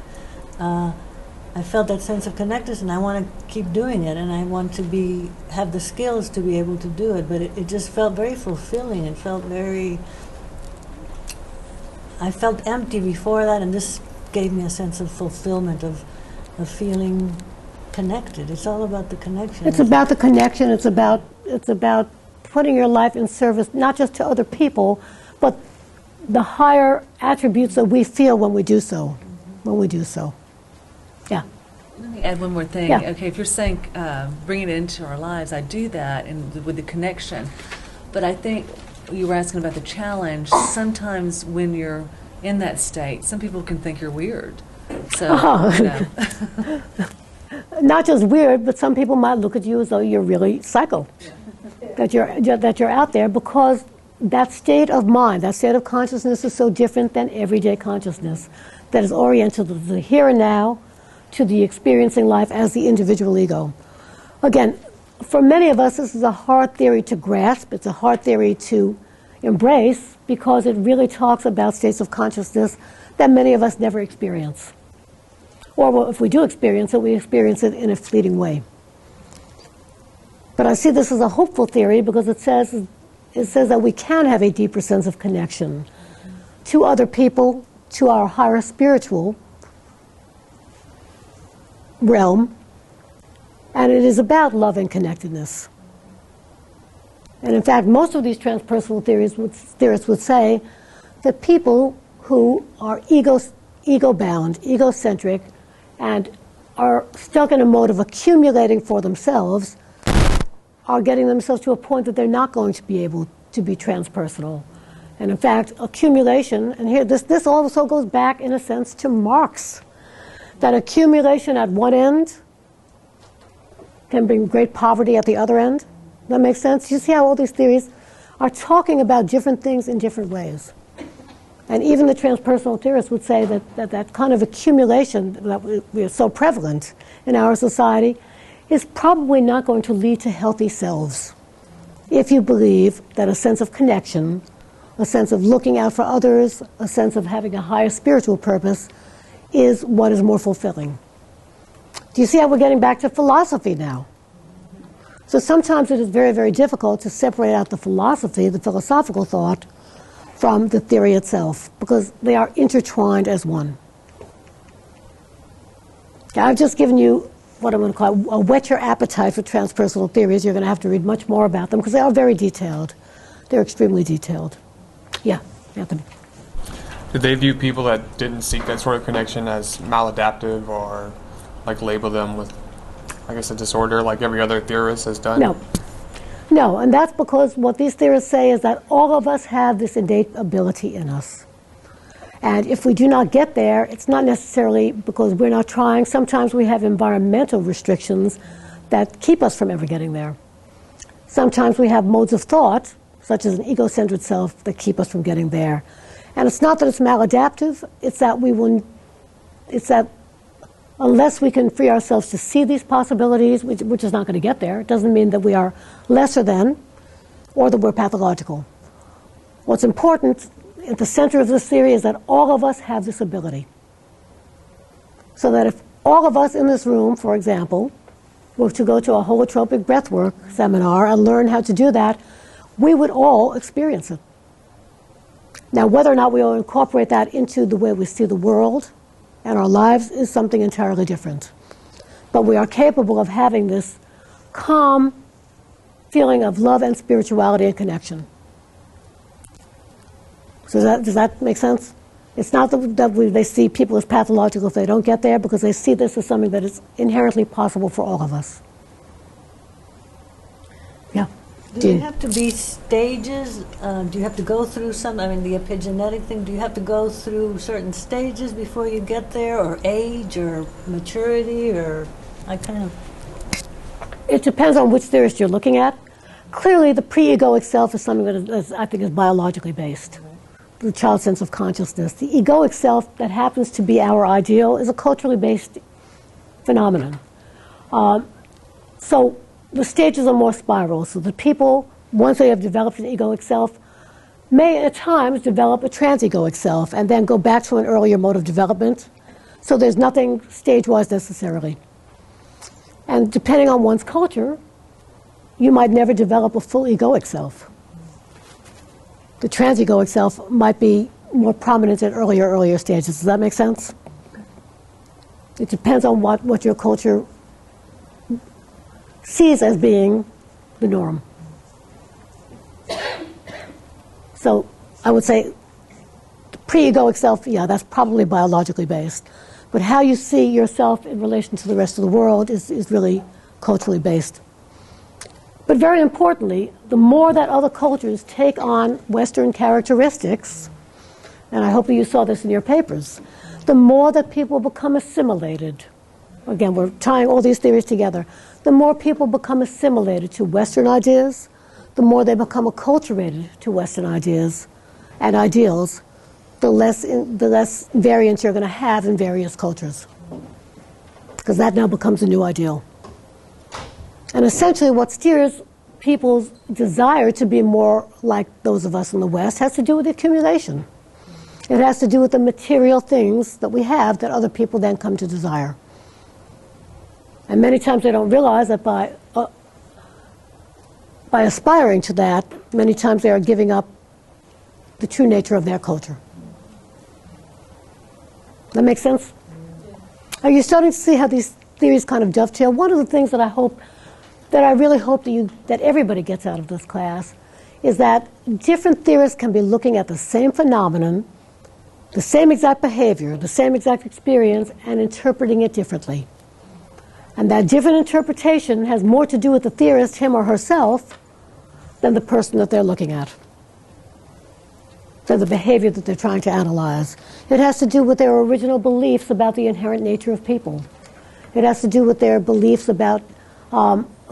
I felt that sense of connectedness, and I want to keep doing it, and I want to have the skills to be able to do it. But it just felt very fulfilling. It felt I felt empty before that, and this gave me a sense of fulfillment, of feeling connected. It's all about the connection. It's about the connection. It's about putting your life in service not just to other people, but the higher attributes that we feel when we do so. When we do so. Yeah. Let me add one more thing. Yeah. Okay, if you're saying bringing it into our lives, I do that and with the connection. But I think you were asking about the challenge. Sometimes when you're in that state, some people can think you're weird. So, you know. Not just weird, but some people might look at you as though you're really psycho. That you're out there, because that state of mind, that state of consciousness is so different than everyday consciousness that is oriented to the here and now, to the experiencing life as the individual ego. Again, for many of us, this is a hard theory to grasp. It's a hard theory to embrace because it really talks about states of consciousness that many of us never experience. Or well, if we do experience it, we experience it in a fleeting way. But I see this as a hopeful theory because it says that we can have a deeper sense of connection to other people, to our higher spiritual realm, and it is about love and connectedness. And in fact, most of these transpersonal theorists would say that people who are ego-bound, egocentric, and are stuck in a mode of accumulating for themselves are getting themselves to a point that they're not going to be able to be transpersonal. And in fact, accumulation, and here this also goes back in a sense to Marx, that accumulation at one end can bring great poverty at the other end. That makes sense? You see how all these theories are talking about different things in different ways. And even the transpersonal theorists would say that kind of accumulation that we are so prevalent in our society is probably not going to lead to healthy selves if you believe that a sense of connection, a sense of looking out for others, a sense of having a higher spiritual purpose is what is more fulfilling. Do you see how we're getting back to philosophy now? So sometimes it is very, very difficult to separate out the philosophy, the philosophical thought, from the theory itself, because they are intertwined as one. Okay, I've just given you what I'm going to call a whet your appetite for transpersonal theories. You're going to have to read much more about them because they are very detailed. They're extremely detailed. Yeah, Anthony. Did they view people that didn't seek that sort of connection as maladaptive, or like label them with, I guess, a disorder like every other theorist has done? No. No, and that's because what these theorists say is that all of us have this innate ability in us. And if we do not get there, it's not necessarily because we're not trying. Sometimes we have environmental restrictions that keep us from ever getting there. Sometimes we have modes of thought, such as an egocentric self, that keep us from getting there. And it's not that it's maladaptive, it's that unless we can free ourselves to see these possibilities, which is not going to get there, it doesn't mean that we are lesser than or that we're pathological. What's important at the center of this theory is that all of us have this ability. So that if all of us in this room, for example, were to go to a holotropic breathwork seminar and learn how to do that, we would all experience it. Now, whether or not we will incorporate that into the way we see the world and our lives is something entirely different. But we are capable of having this calm feeling of love and spirituality and connection. So does that make sense? It's not that they see people as pathological if they don't get there, because they see this as something that is inherently possible for all of us. Yeah. Do you have to be stages? Do you have to go through the epigenetic thing, do you have to go through certain stages before you get there, or age, or maturity, or It depends on which theorist you're looking at. Clearly, the pre-egoic self is something that I think is biologically based. The child's sense of consciousness. The egoic self that happens to be our ideal is a culturally based phenomenon. So the stages are more spiral. So the people, once they have developed an egoic self, may at times develop a trans-egoic self and then go back to an earlier mode of development. So there's nothing stage-wise necessarily. And depending on one's culture, you might never develop a full egoic self. The trans-egoic self might be more prominent at earlier stages. Does that make sense? It depends on what your culture sees as being the norm. So I would say the pre-egoic self, yeah, that's probably biologically based. But how you see yourself in relation to the rest of the world is really culturally based. But very importantly, the more that other cultures take on Western characteristics, and I hope that you saw this in your papers, the more that people become assimilated. Again, we're tying all these theories together. The more people become assimilated to Western ideas, the more they become acculturated to Western ideas and ideals, the less variance you're going to have in various cultures. Because that now becomes a new ideal. And essentially what steers people's desire to be more like those of us in the West has to do with accumulation. It has to do with the material things that we have that other people then come to desire. And many times they don't realize that by aspiring to that, many times they are giving up the true nature of their culture. That makes sense? Are you starting to see how these theories kind of dovetail? One of the things that I really hope that everybody gets out of this class is that different theorists can be looking at the same phenomenon, the same exact behavior, the same exact experience, and interpreting it differently. And that different interpretation has more to do with the theorist, him or herself, than the person that they're looking at. So the behavior that they're trying to analyze. It has to do with their original beliefs about the inherent nature of people. It has to do with their beliefs about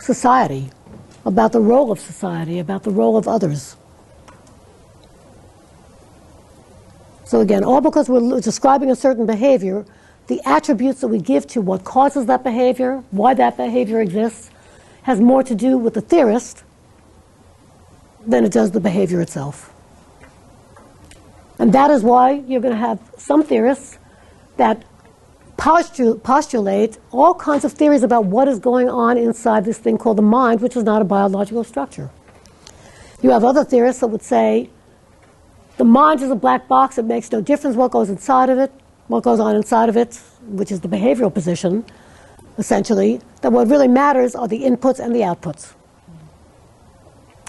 society, about the role of society, about the role of others. So again, all because we're describing a certain behavior, the attributes that we give to what causes that behavior, why that behavior exists, has more to do with the theorist than it does the behavior itself. And that is why you're going to have some theorists that postulate all kinds of theories about what is going on inside this thing called the mind, which is not a biological structure. You have other theorists that would say the mind is a black box, it makes no difference what goes inside of it, what goes on inside of it, which is the behavioral position, essentially, that what really matters are the inputs and the outputs.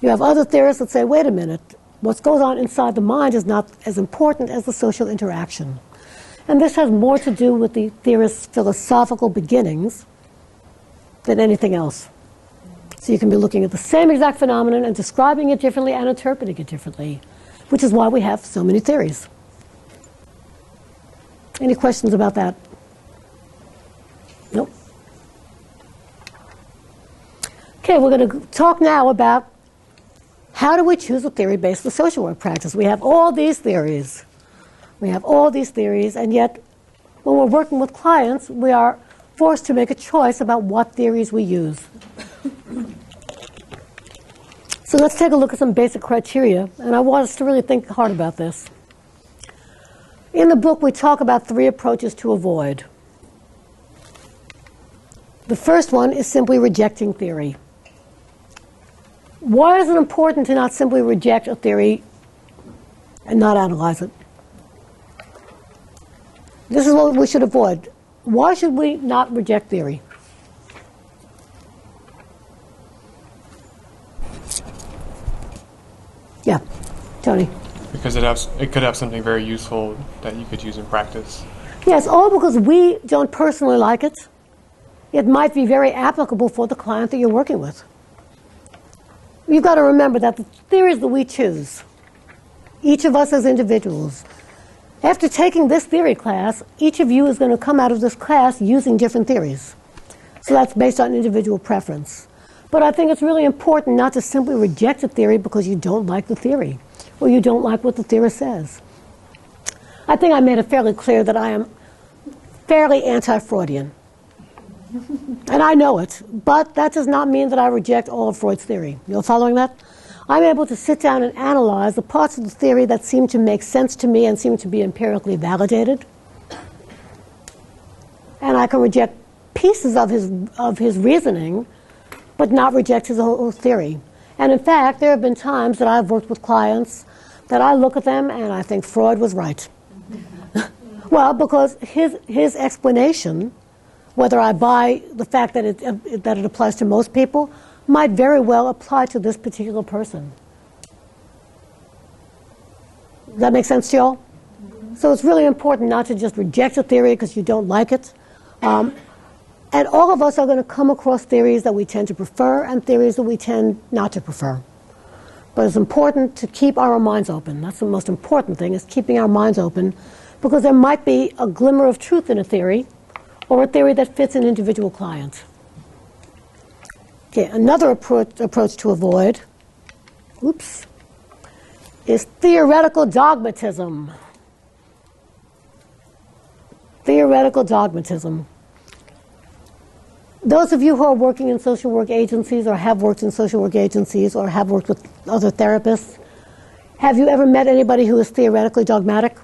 You have other theorists that say, wait a minute, what goes on inside the mind is not as important as the social interaction. And this has more to do with the theorist's philosophical beginnings than anything else. So you can be looking at the same exact phenomenon and describing it differently and interpreting it differently, which is why we have so many theories. Any questions about that? Nope. Okay, we're going to talk now about how do we choose a theory based on social work practice. We have all these theories. We have all these theories, and yet when we're working with clients, we are forced to make a choice about what theories we use. So let's take a look at some basic criteria, and I want us to really think hard about this. In the book, we talk about 3 approaches to avoid. The first one is simply rejecting theory. Why is it important to not simply reject a theory and not analyze it? This is what we should avoid. Why should we not reject theory? Yeah, Tony. Because it could have something very useful that you could use in practice. Yes, all because we don't personally like it. It might be very applicable for the client that you're working with. You've got to remember that the theories that we choose, each of us as individuals, after taking this theory class, each of you is going to come out of this class using different theories. So that's based on individual preference. But I think it's really important not to simply reject a theory because you don't like the theory or you don't like what the theorist says. I think I made it fairly clear that I am fairly anti-Freudian. And I know it, but that does not mean that I reject all of Freud's theory. You're following that? I'm able to sit down and analyze the parts of the theory that seem to make sense to me and seem to be empirically validated. And I can reject pieces of his reasoning, but not reject his whole theory. And in fact, there have been times that I've worked with clients that I look at them and I think Freud was right. Well, because his explanation, whether I buy the fact that it applies to most people, might very well apply to this particular person. Does that make sense to y'all? So it's really important not to just reject a theory because you don't like it. And all of us are going to come across theories that we tend to prefer and theories that we tend not to prefer. But it's important to keep our minds open. That's the most important thing, is keeping our minds open, because there might be a glimmer of truth in a theory, or a theory that fits an individual client. Okay, another approach to avoid, is theoretical dogmatism. Theoretical dogmatism. Those of you who are working in social work agencies or have worked in social work agencies or have worked with other therapists, have you ever met anybody who is theoretically dogmatic?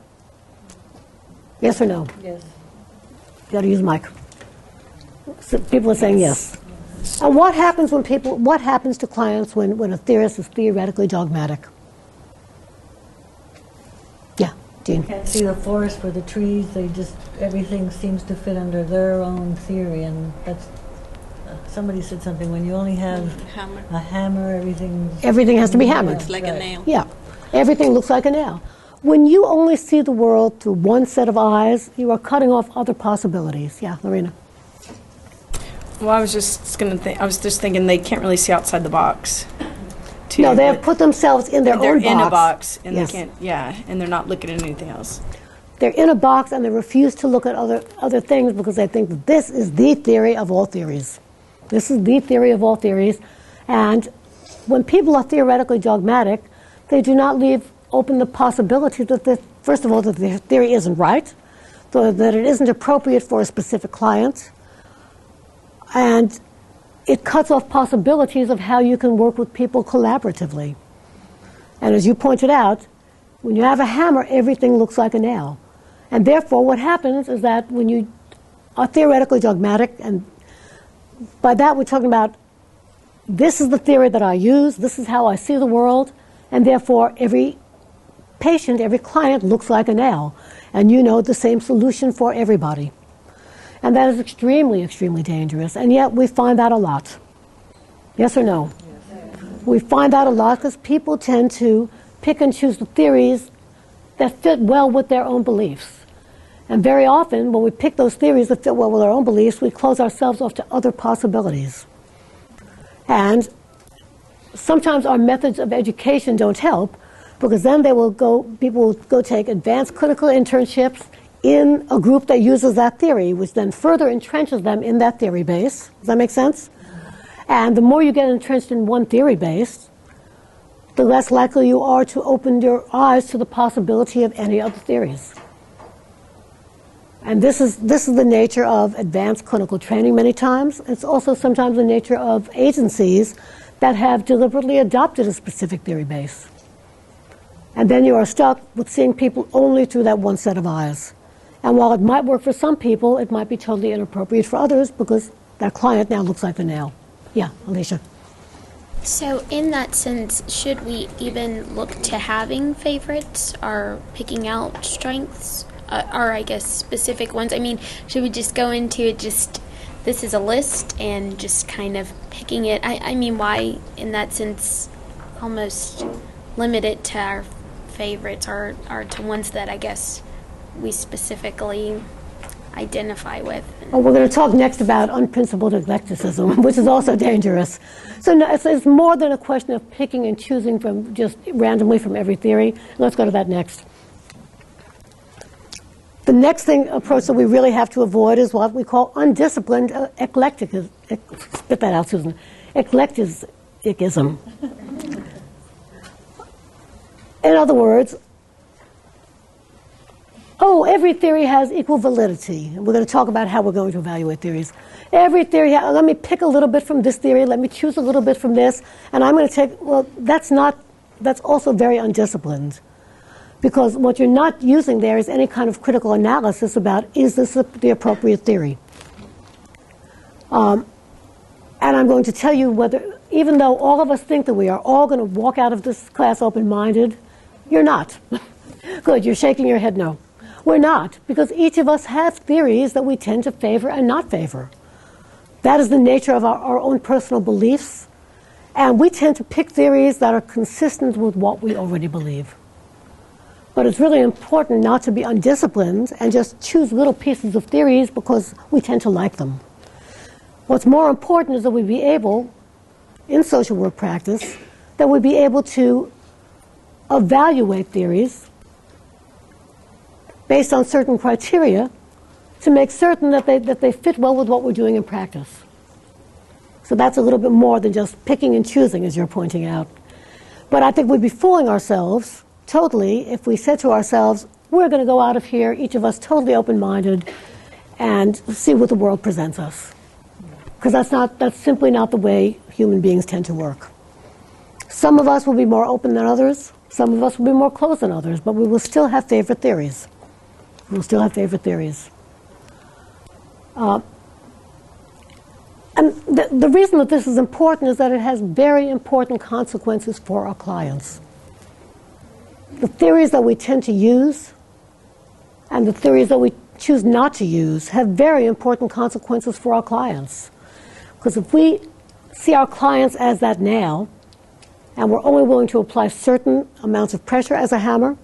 Yes or no? Yes. You got to use mic. So people are saying yes. And what happens to clients when a theorist is theoretically dogmatic? Yeah, Jean. Can't see the forest for the trees. Everything seems to fit under their own theory, and that's. Somebody said something, when you only have a hammer, everything has to be hammered. It's like a nail. Yeah, everything looks like a nail. When you only see the world through one set of eyes, you are cutting off other possibilities. Yeah, Lorena. Well, I was just thinking they can't really see outside the box. No, they have put themselves in their own box. They're in a box, and yes. they can't. Yeah, and they're not looking at anything else. They're in a box, and they refuse to look at other things because they think that this is the theory of all theories. This is the theory of all theories. And when people are theoretically dogmatic, they do not leave open the possibility that, first of all, that their theory isn't right, that it isn't appropriate for a specific client, and it cuts off possibilities of how you can work with people collaboratively. And as you pointed out, when you have a hammer, everything looks like a nail. And therefore, what happens is that when you are theoretically dogmatic, and by that we're talking about, this is the theory that I use, this is how I see the world, and therefore every patient, every client looks like a nail, and you know the same solution for everybody. And that is extremely, extremely dangerous, and yet we find that a lot. Yes or no? Yes. We find that a lot because people tend to pick and choose the theories that fit well with their own beliefs. And very often, when we pick those theories that fit well with our own beliefs, we close ourselves off to other possibilities. And sometimes our methods of education don't help, because then people will go take advanced clinical internships in a group that uses that theory, which then further entrenches them in that theory base. Does that make sense? And the more you get entrenched in one theory base, the less likely you are to open your eyes to the possibility of any other theories. And this is the nature of advanced clinical training many times. It's also sometimes the nature of agencies that have deliberately adopted a specific theory base. And then you are stuck with seeing people only through that one set of eyes. And while it might work for some people, it might be totally inappropriate for others because that client now looks like a nail. Yeah, Alicia. So in that sense, should we even look to having favorites or picking out strengths? Or I guess specific ones? I mean, should we just go into it this is a list and just kind of picking it? I mean, why in that sense almost limit it to our favorites or to ones that I guess we specifically identify with? Oh, we're going to talk next about unprincipled eclecticism, which is also dangerous. So no, it's more than a question of picking and choosing from just randomly from every theory. Let's go to that next. The next approach that we really have to avoid is what we call undisciplined eclectic. Spit that out, Susan. Eclecticism. In other words, every theory has equal validity. And we're going to talk about how we're going to evaluate theories. Every theory, let me pick a little bit from this theory, let me choose a little bit from this, and I'm going to take, that's also very undisciplined. Because what you're not using there is any kind of critical analysis about, is this the appropriate theory? And I'm going to tell you whether, even though all of us think that we are all going to walk out of this class open-minded, you're not. Good, you're shaking your head no. We're not, because each of us have theories that we tend to favor and not favor. That is the nature of our own personal beliefs, and we tend to pick theories that are consistent with what we already believe. But it's really important not to be undisciplined and just choose little pieces of theories because we tend to like them. What's more important is that we be able, in social work practice, that we be able to evaluate theories based on certain criteria to make certain that they fit well with what we're doing in practice. So that's a little bit more than just picking and choosing, as you're pointing out. But I think we'd be fooling ourselves totally if we said to ourselves, we're going to go out of here, each of us totally open-minded, and see what the world presents us. Because that's simply not the way human beings tend to work. Some of us will be more open than others. Some of us will be more closed than others, but we will still have favorite theories. We'll still have favorite theories. And the reason that this is important is that it has very important consequences for our clients. The theories that we tend to use and the theories that we choose not to use have very important consequences for our clients. Because if we see our clients as that nail, and we're only willing to apply certain amounts of pressure as a hammer,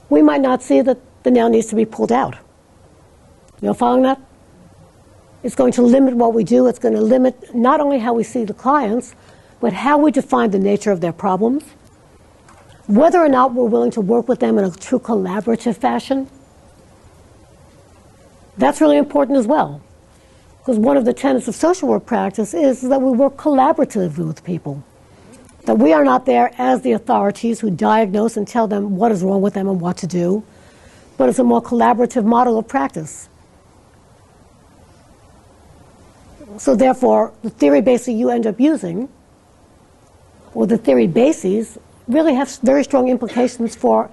we might not see that the nail needs to be pulled out. You following that? It's going to limit what we do. It's going to limit not only how we see the clients, but how we define the nature of their problems, whether or not we're willing to work with them in a true collaborative fashion. That's really important as well. Because one of the tenets of social work practice is that we work collaboratively with people. That we are not there as the authorities who diagnose and tell them what is wrong with them and what to do, but it's a more collaborative model of practice. So therefore, the theory base that you end up using, or the theory bases, really have very strong implications for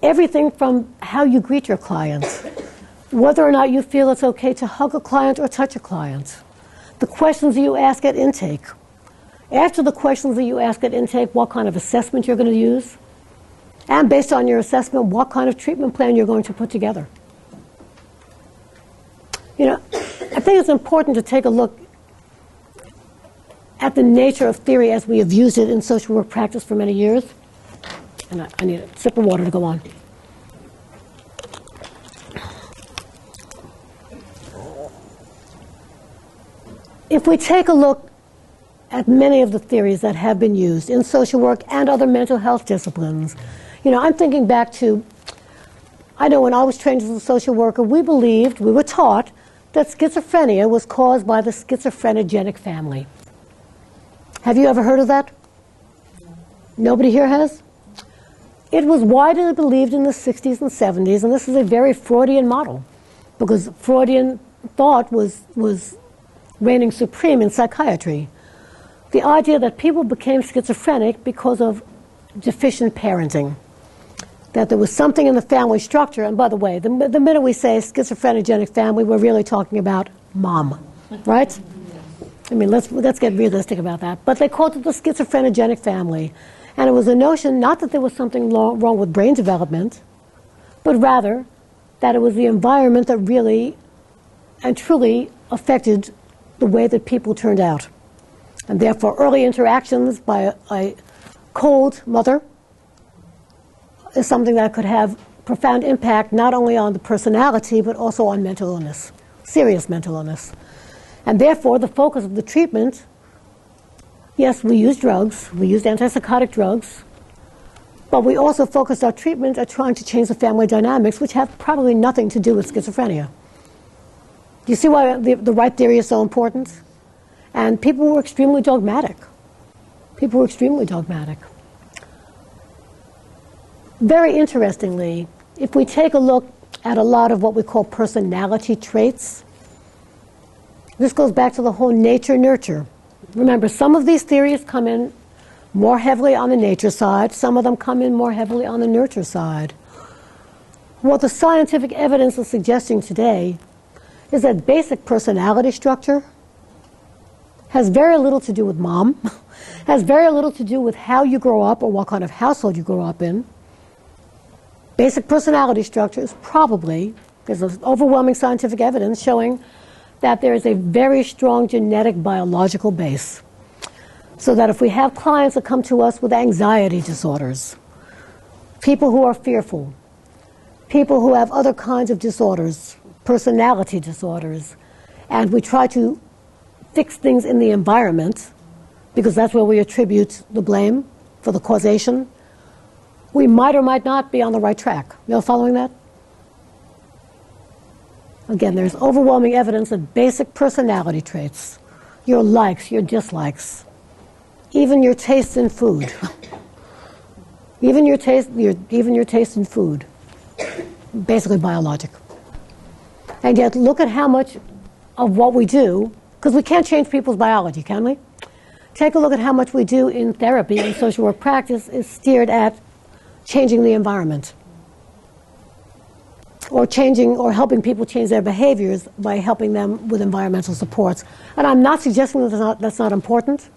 everything from how you greet your clients, whether or not you feel it's okay to hug a client or touch a client, the questions you ask at intake. After the questions that you ask at intake, what kind of assessment you're going to use, and based on your assessment, what kind of treatment plan you're going to put together. You know, I think it's important to take a look at the nature of theory as we have used it in social work practice for many years. And I need a sip of water to go on. If we take a look at many of the theories that have been used in social work and other mental health disciplines, you know, I'm thinking back to, I know when I was trained as a social worker, we were taught that schizophrenia was caused by the schizophrenogenic family. Have you ever heard of that? Nobody here has? It was widely believed in the 60s and 70s, and this is a very Freudian model, because Freudian thought was reigning supreme in psychiatry. The idea that people became schizophrenic because of deficient parenting, that there was something in the family structure, and by the way, the minute we say schizophrenic family, we're really talking about mom, right? I mean, let's get realistic about that. But they called it the schizophrenic family. And it was a notion not that there was something wrong with brain development, but rather that it was the environment that really and truly affected the way that people turned out. And therefore, early interactions by a cold mother is something that could have profound impact not only on the personality, but also on mental illness, serious mental illness. And therefore, the focus of the treatment, yes, we used drugs, we used antipsychotic drugs, but we also focused our treatment at trying to change the family dynamics, which have probably nothing to do with schizophrenia. Do you see why the right theory is so important? And people were extremely dogmatic. People were extremely dogmatic. Very interestingly, if we take a look at a lot of what we call personality traits, this goes back to the whole nature-nurture. Remember, some of these theories come in more heavily on the nature side, some of them come in more heavily on the nurture side. What the scientific evidence is suggesting today is that basic personality structure has very little to do with mom, has very little to do with how you grow up or what kind of household you grow up in. Basic personality structure is probably, there's overwhelming scientific evidence showing that there is a very strong genetic biological base. So that if we have clients that come to us with anxiety disorders, people who are fearful, people who have other kinds of disorders, personality disorders, and we try to fix things in the environment because that's where we attribute the blame for the causation, we might or might not be on the right track. You following that? Again, there's overwhelming evidence of basic personality traits, your likes, your dislikes, even your taste in food. Even your taste in food, basically biologic. And yet, look at how much of what we do, because we can't change people's biology, can we? Take a look at how much we do in therapy and social work practice is steered at changing the environment, or helping people change their behaviors by helping them with environmental supports. And I'm not suggesting that that's not important,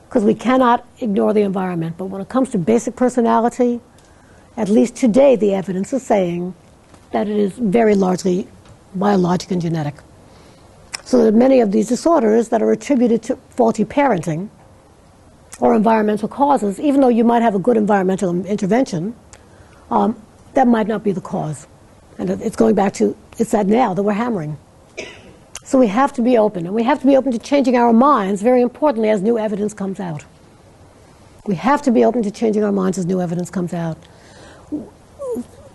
because we cannot ignore the environment. But when it comes to basic personality, at least today the evidence is saying that it is very largely biologic and genetic. So that many of these disorders that are attributed to faulty parenting or environmental causes, even though you might have a good environmental intervention, that might not be the cause. And it's going back to, it's that now that we're hammering. So we have to be open, and we have to be open to changing our minds, very importantly, as new evidence comes out. We have to be open to changing our minds as new evidence comes out.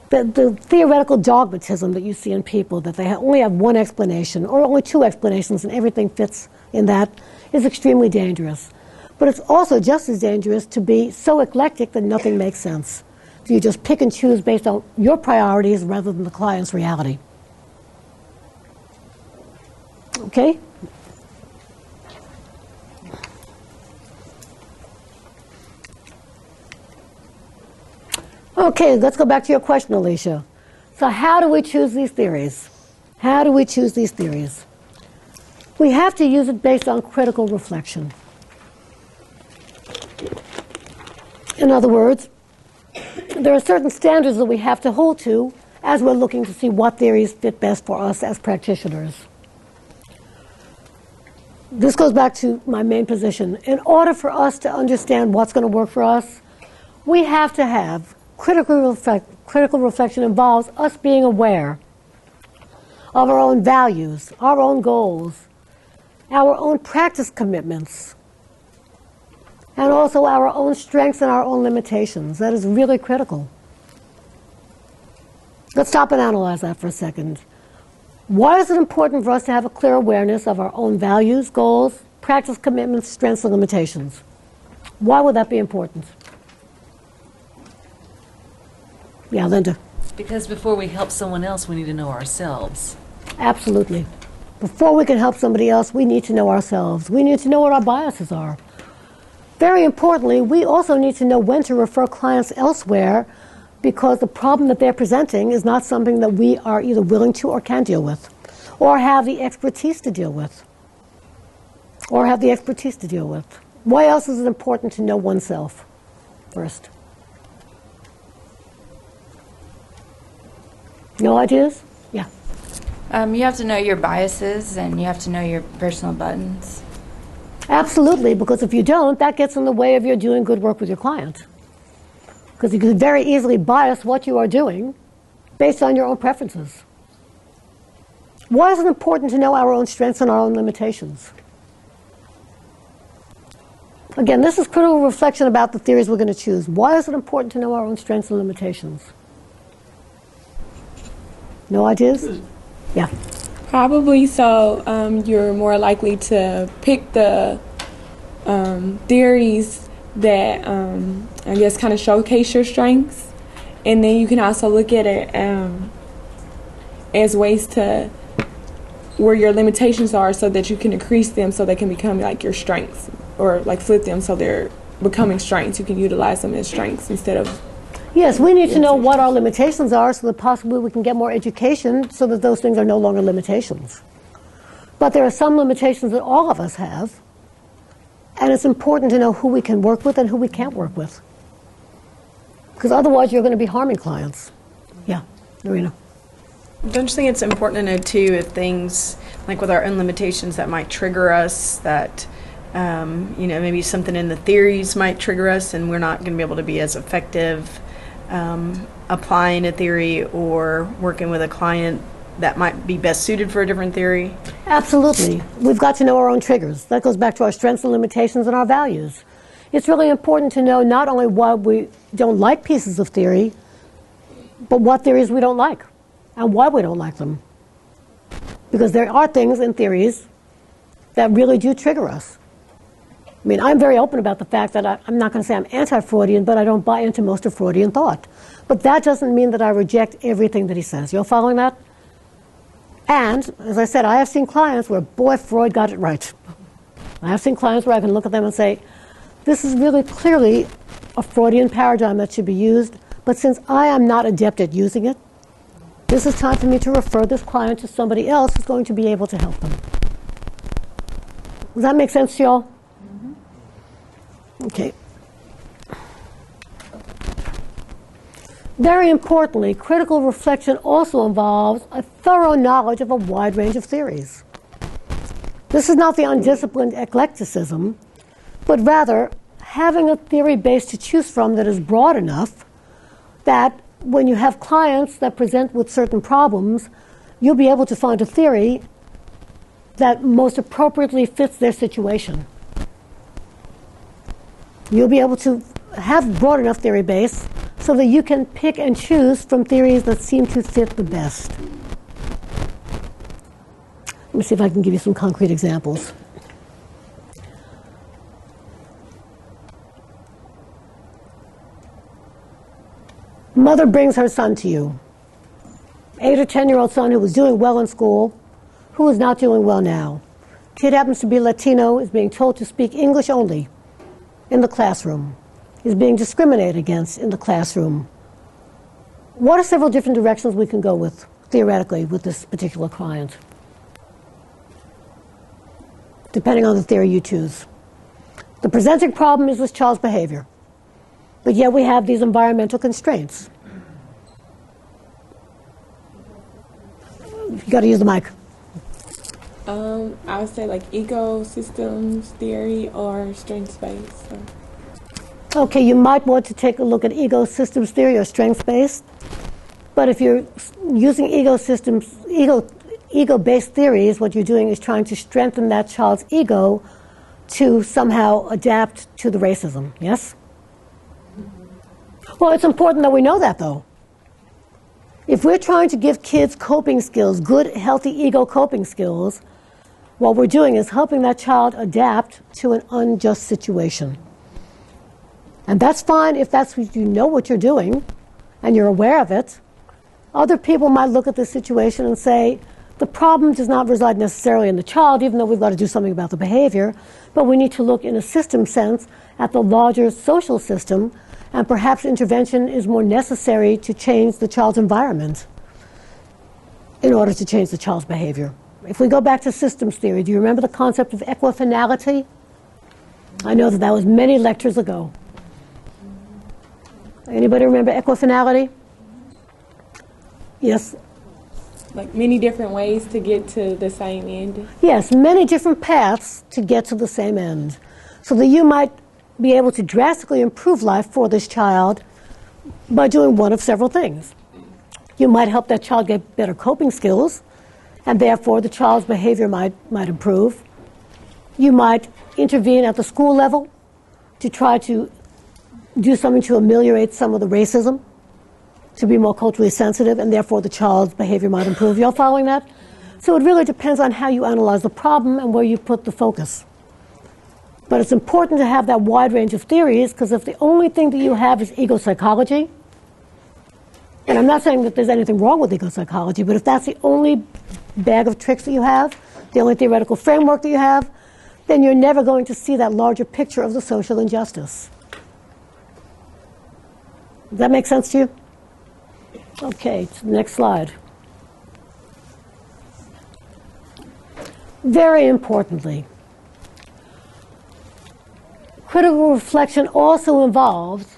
The theoretical dogmatism that you see in people, that they only have one explanation, or only two explanations, and everything fits in that, is extremely dangerous. But it's also just as dangerous to be so eclectic that nothing makes sense. So you just pick and choose based on your priorities rather than the client's reality. Okay? Okay, let's go back to your question, Alicia. So how do we choose these theories? How do we choose these theories? We have to use it based on critical reflection. In other words, there are certain standards that we have to hold to as we're looking to see what theories fit best for us as practitioners. This goes back to my main position. In order for us to understand what's going to work for us, we have to have critical reflection involves us being aware of our own values, our own goals, our own practice commitments, and also our own strengths and our own limitations. That is really critical. Let's stop and analyze that for a second. Why is it important for us to have a clear awareness of our own values, goals, practice commitments, strengths, and limitations? Why would that be important? Yeah, Linda. Because before we help someone else, we need to know ourselves. Absolutely. Before we can help somebody else, we need to know ourselves. We need to know what our biases are. Very importantly, we also need to know when to refer clients elsewhere, because the problem that they're presenting is not something that we are either willing to or can deal with, or have the expertise to deal with. Why else is it important to know oneself first? No ideas? Yeah. You have to know your biases, and you have to know your personal buttons. Absolutely, because if you don't, that gets in the way of your doing good work with your client. Because you can very easily bias what you are doing based on your own preferences. Why is it important to know our own strengths and our own limitations? Again, this is critical reflection about the theories we're going to choose. Why is it important to know our own strengths and limitations? No ideas? Yeah. Probably so you're more likely to pick the theories that I guess kind of showcase your strengths, and then you can also look at it as ways to where your limitations are, so that you can increase them so they can become like your strengths, or like flip them so they're becoming strengths. You can utilize them as strengths instead of... Yes, we need to know what our limitations are so that possibly we can get more education so that those things are no longer limitations. But there are some limitations that all of us have, and it's important to know who we can work with and who we can't work with. Because otherwise you're going to be harming clients. Yeah, Marina. Don't you think it's important to know, too, if things, like with our own limitations that might trigger us, that, maybe something in the theories might trigger us and we're not going to be able to be as effective applying a theory or working with a client that might be best suited for a different theory? Absolutely. We've got to know our own triggers. That goes back to our strengths and limitations and our values. It's really important to know not only why we don't like pieces of theory, but what theories we don't like and why we don't like them. Because there are things in theories that really do trigger us. I mean, I'm very open about the fact that I'm not going to say I'm anti-Freudian, but I don't buy into most of Freudian thought. But that doesn't mean that I reject everything that he says. You're following that? And, as I said, I have seen clients where, boy, Freud got it right. I have seen clients where I can look at them and say, this is really clearly a Freudian paradigm that should be used, but since I am not adept at using it, this is time for me to refer this client to somebody else who's going to be able to help them. Does that make sense to y'all? Okay. Very importantly, critical reflection also involves a thorough knowledge of a wide range of theories. This is not the undisciplined eclecticism, but rather having a theory base to choose from that is broad enough that when you have clients that present with certain problems, you'll be able to find a theory that most appropriately fits their situation. You'll be able to have broad enough theory base so that you can pick and choose from theories that seem to fit the best. Let me see if I can give you some concrete examples. Mother brings her son to you, 8 or 10-year-old son who was doing well in school, who is not doing well now. Kid happens to be Latino, is being told to speak English only in the classroom, is being discriminated against in the classroom. What are several different directions we can go with, theoretically, with this particular client? Depending on the theory you choose. The presenting problem is this child's behavior, but yet we have these environmental constraints. You got to use the mic. I would say like ecosystems theory or strengths-based. Okay, you might want to take a look at ecosystems theory or strengths-based, but if you're using ego-based theories, what you're doing is trying to strengthen that child's ego to somehow adapt to the racism, yes? Well, it's important that we know that, though. If we're trying to give kids coping skills, good, healthy ego coping skills, what we're doing is helping that child adapt to an unjust situation. And that's fine if that's what you know what you're doing and you're aware of it. Other people might look at this situation and say, the problem does not reside necessarily in the child, even though we've got to do something about the behavior, but we need to look in a system sense at the larger social system, and perhaps intervention is more necessary to change the child's environment in order to change the child's behavior. If we go back to systems theory, do you remember the concept of equifinality? I know that was many lectures ago. Anybody remember equifinality? Yes? Like many different ways to get to the same end? Yes, many different paths to get to the same end. So that you might be able to drastically improve life for this child by doing one of several things. You might help that child get better coping skills, and therefore the child's behavior might improve. You might intervene at the school level to try to do something to ameliorate some of the racism, to be more culturally sensitive, and therefore the child's behavior might improve. Y'all following that? So it really depends on how you analyze the problem and where you put the focus. But it's important to have that wide range of theories, because if the only thing that you have is ego psychology, and I'm not saying that there's anything wrong with ego psychology, but if that's the only bag of tricks that you have, the only theoretical framework that you have, then you're never going to see that larger picture of the social injustice. Does that make sense to you? Okay, to the next slide. Very importantly, critical reflection also involves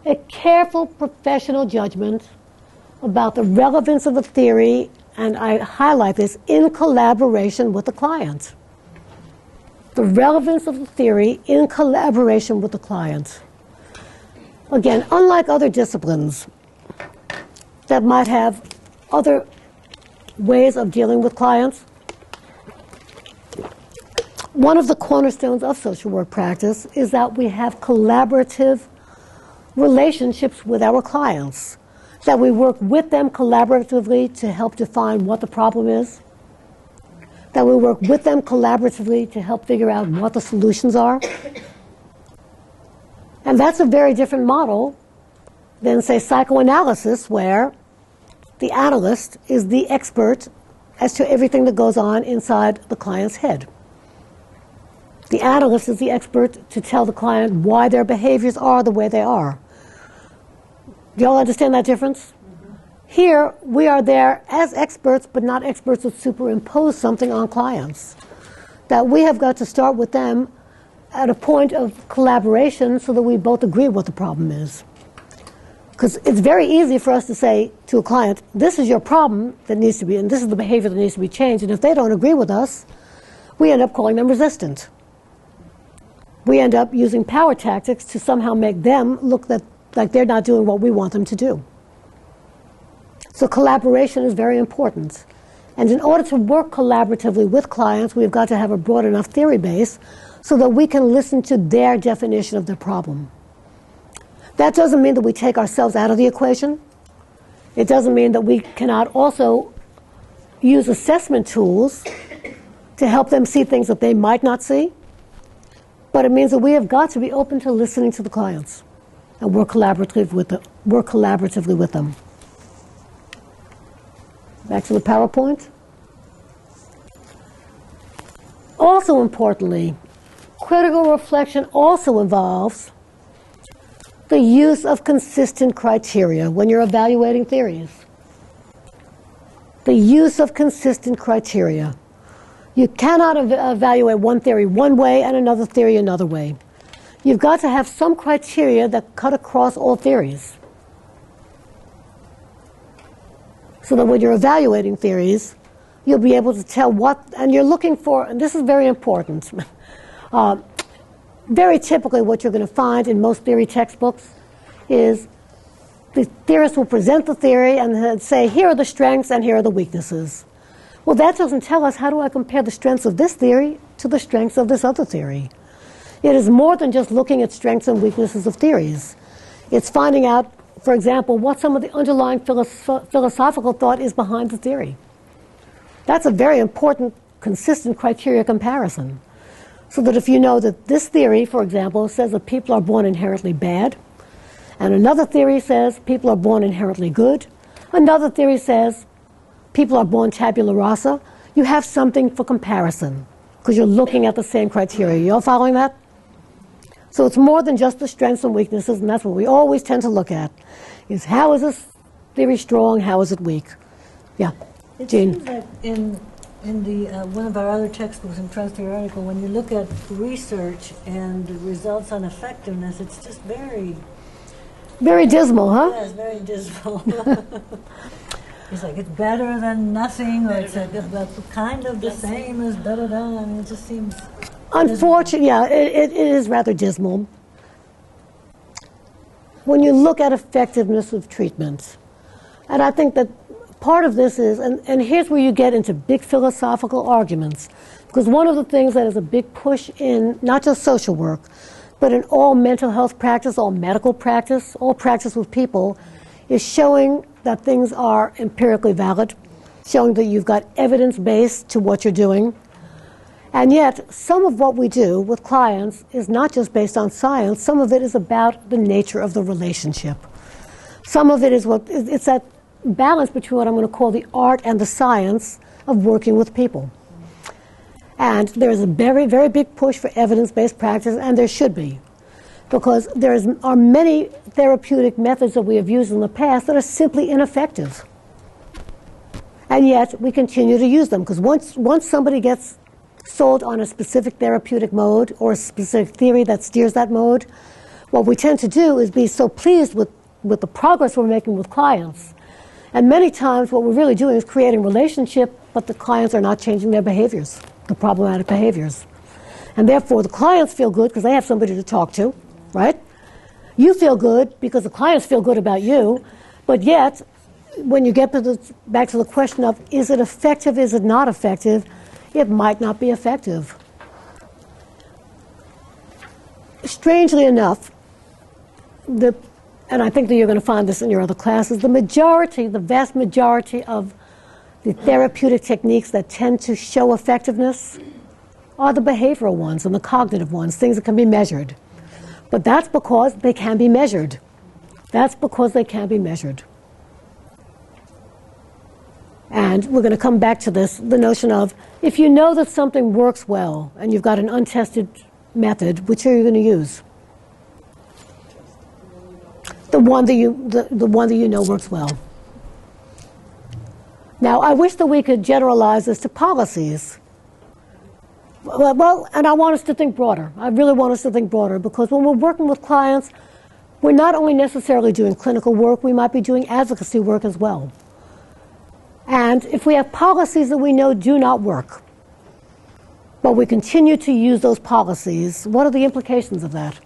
a careful professional judgment about the relevance of a theory, and I highlight this, in collaboration with the client. The relevance of the theory in collaboration with the client. Again, unlike other disciplines, that might have other ways of dealing with clients. One of the cornerstones of social work practice is that we have collaborative relationships with our clients, that we work with them collaboratively to help define what the problem is, that we work with them collaboratively to help figure out what the solutions are. And that's a very different model than, say, psychoanalysis, where the analyst is the expert as to everything that goes on inside the client's head. The analyst is the expert to tell the client why their behaviors are the way they are. Do you all understand that difference? Mm-hmm. Here, we are there as experts, but not experts that superimpose something on clients. That we have got to start with them at a point of collaboration so that we both agree what the problem is. Because it's very easy for us to say to a client, this is your problem that needs to be, and this is the behavior that needs to be changed. And if they don't agree with us, we end up calling them resistant. We end up using power tactics to somehow make them look like they're not doing what we want them to do. So collaboration is very important. And in order to work collaboratively with clients, we've got to have a broad enough theory base so that we can listen to their definition of the problem. That doesn't mean that we take ourselves out of the equation. It doesn't mean that we cannot also use assessment tools to help them see things that they might not see. But it means that we have got to be open to listening to the clients and work collaboratively with them. Back to the PowerPoint. Also importantly, critical reflection also involves the use of consistent criteria when you're evaluating theories. The use of consistent criteria. You cannot evaluate one theory one way and another theory another way. You've got to have some criteria that cut across all theories. So that when you're evaluating theories, you'll be able to tell what, and you're looking for, and this is very important, very typically what you're going to find in most theory textbooks is the theorist will present the theory and say, here are the strengths and here are the weaknesses. Well, that doesn't tell us how do I compare the strengths of this theory to the strengths of this other theory. It is more than just looking at strengths and weaknesses of theories. It's finding out, for example, what some of the underlying philosophical thought is behind the theory. That's a very important, consistent criteria comparison. So that if you know that this theory, for example, says that people are born inherently bad, and another theory says people are born inherently good, another theory says people are born tabula rasa, you have something for comparison because you're looking at the same criteria. You all following that? So it's more than just the strengths and weaknesses, and that's what we always tend to look at, is how is this theory strong, how is it weak? Yeah, it Jean. Seems that in the one of our other textbooks in Transpersonal, when you look at research and the results on effectiveness, it's just very dismal, huh? Yeah, it's very dismal. It's like it's better than nothing, or it's like kind of the same as da-da-da. I mean, it just seems... Unfortunately, yeah, it is rather dismal. When you look at effectiveness of treatment, and I think that part of this is, and here's where you get into big philosophical arguments, because one of the things that is a big push in not just social work, but in all mental health practice, all medical practice, all practice with people, is showing that things are empirically valid, showing that you've got evidence base to what you're doing. And yet, some of what we do with clients is not just based on science, some of it is about the nature of the relationship. Some of it is it's that balance between what I'm going to call the art and the science of working with people. And there is a very, very big push for evidence-based practice, and there should be, because there are many therapeutic methods that we have used in the past that are simply ineffective. And yet, we continue to use them, because once somebody gets sold on a specific therapeutic mode or a specific theory that steers that mode, what we tend to do is be so pleased with the progress we're making with clients. And many times what we're really doing is creating relationship, but the clients are not changing their behaviors, the problematic behaviors. And therefore the clients feel good because they have somebody to talk to, right? You feel good because the clients feel good about you, but yet when you get back to the question of is it effective, is it not effective, it might not be effective. Strangely enough, and I think that you're going to find this in your other classes, the vast majority of the therapeutic techniques that tend to show effectiveness are the behavioral ones and the cognitive ones, things that can be measured. But that's because they can be measured. That's because they can be measured. And we're going to come back to this, the notion of if you know that something works well and you've got an untested method, which are you going to use? The one that you know works well. Now, I wish that we could generalize this to policies. Well, and I want us to think broader. I really want us to think broader, because when we're working with clients, we're not only necessarily doing clinical work, we might be doing advocacy work as well. And if we have policies that we know do not work, but we continue to use those policies, what are the implications of that?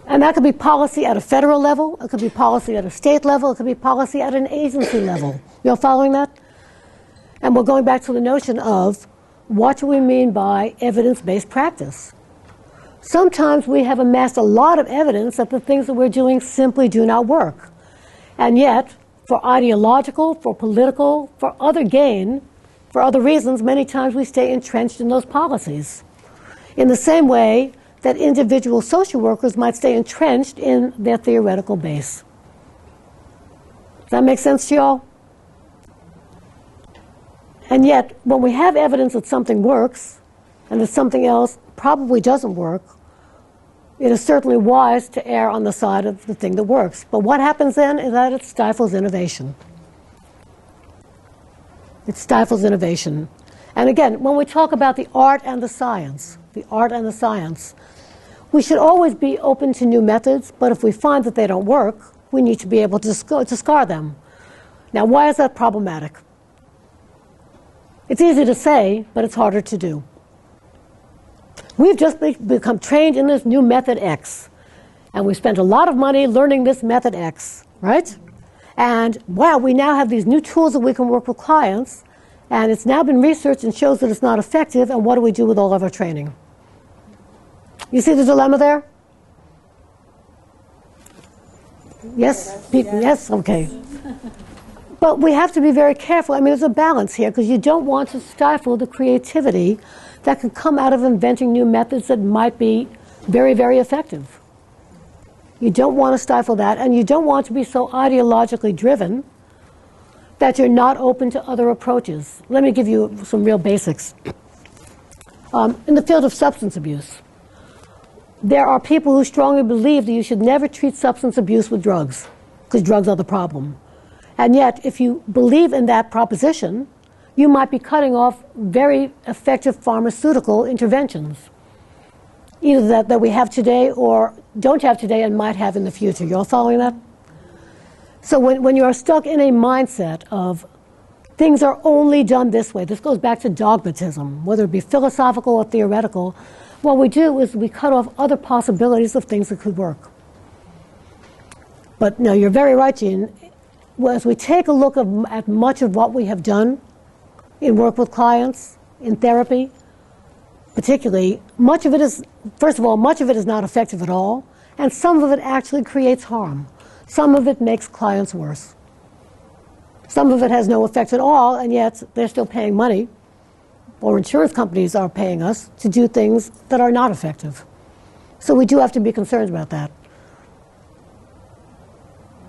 And that could be policy at a federal level, it could be policy at a state level, it could be policy at an agency level. You all following that? And we're going back to the notion of what do we mean by evidence-based practice? Sometimes we have amassed a lot of evidence that the things that we're doing simply do not work. And yet, for ideological, for political, for other gain, for other reasons, many times we stay entrenched in those policies. In the same way that individual social workers might stay entrenched in their theoretical base. Does that make sense to you all? And yet, when we have evidence that something works and that something else probably doesn't work, it is certainly wise to err on the side of the thing that works. But what happens then is that it stifles innovation. It stifles innovation. And again, when we talk about the art and the science, we should always be open to new methods, but if we find that they don't work, we need to be able to discard them. Now, why is that problematic? It's easy to say, but it's harder to do. We've just become trained in this new method X, and we spent a lot of money learning this method X, right? And wow, we now have these new tools that we can work with clients, and it's now been researched and shows that it's not effective, and what do we do with all of our training? You see the dilemma there? Yes? Yes? Okay. But we have to be very careful. I mean, there's a balance here, because you don't want to stifle the creativity that can come out of inventing new methods that might be very, very effective. You don't want to stifle that, and you don't want to be so ideologically driven that you're not open to other approaches. Let me give you some real basics. In the field of substance abuse, there are people who strongly believe that you should never treat substance abuse with drugs, because drugs are the problem. And yet, if you believe in that proposition, you might be cutting off very effective pharmaceutical interventions, either that we have today or don't have today and might have in the future. You all following that? So when you are stuck in a mindset of things are only done this way, this goes back to dogmatism, whether it be philosophical or theoretical, what we do is we cut off other possibilities of things that could work. But no, you're very right, Jean. As we take a look at much of what we have done in work with clients, in therapy, particularly, much of it is, first of all, much of it is not effective at all, and some of it actually creates harm. Some of it makes clients worse. Some of it has no effect at all, and yet they're still paying money, or insurance companies are paying us to do things that are not effective. So we do have to be concerned about that.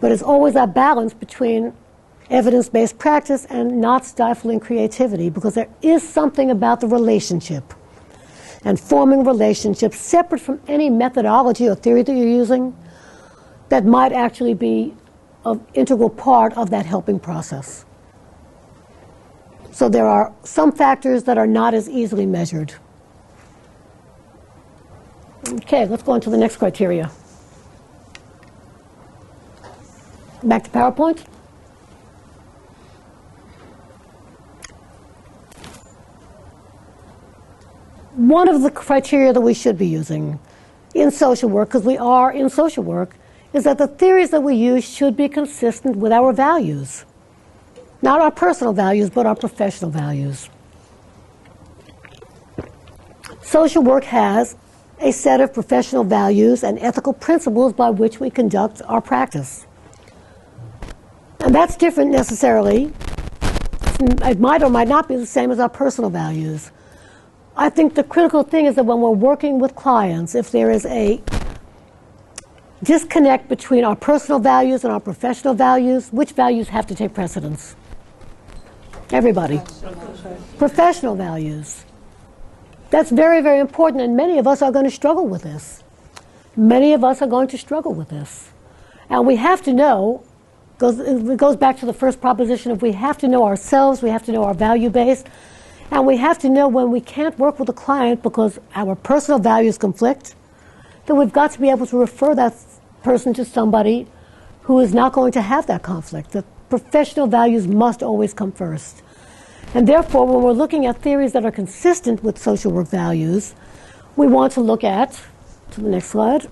But it's always that balance between evidence-based practice and not stifling creativity, because there is something about the relationship and forming relationships separate from any methodology or theory that you're using that might actually be an integral part of that helping process. So there are some factors that are not as easily measured. Okay, let's go on to the next criteria. Back to PowerPoint. One of the criteria that we should be using in social work, because we are in social work, is that the theories that we use should be consistent with our values. Not our personal values, but our professional values. Social work has a set of professional values and ethical principles by which we conduct our practice. And that's different necessarily. It might or might not be the same as our personal values. I think the critical thing is that when we're working with clients, if there is a disconnect between our personal values and our professional values, which values have to take precedence? Everybody. Professional values. That's very, very important, and many of us are going to struggle with this. Many of us are going to struggle with this. And we have to know, it goes back to the first proposition of we have to know ourselves, we have to know our value base, and we have to know when we can't work with a client because our personal values conflict, then we've got to be able to refer that person to somebody who is not going to have that conflict. The professional values must always come first. And therefore, when we're looking at theories that are consistent with social work values, we want to look at, to the next slide,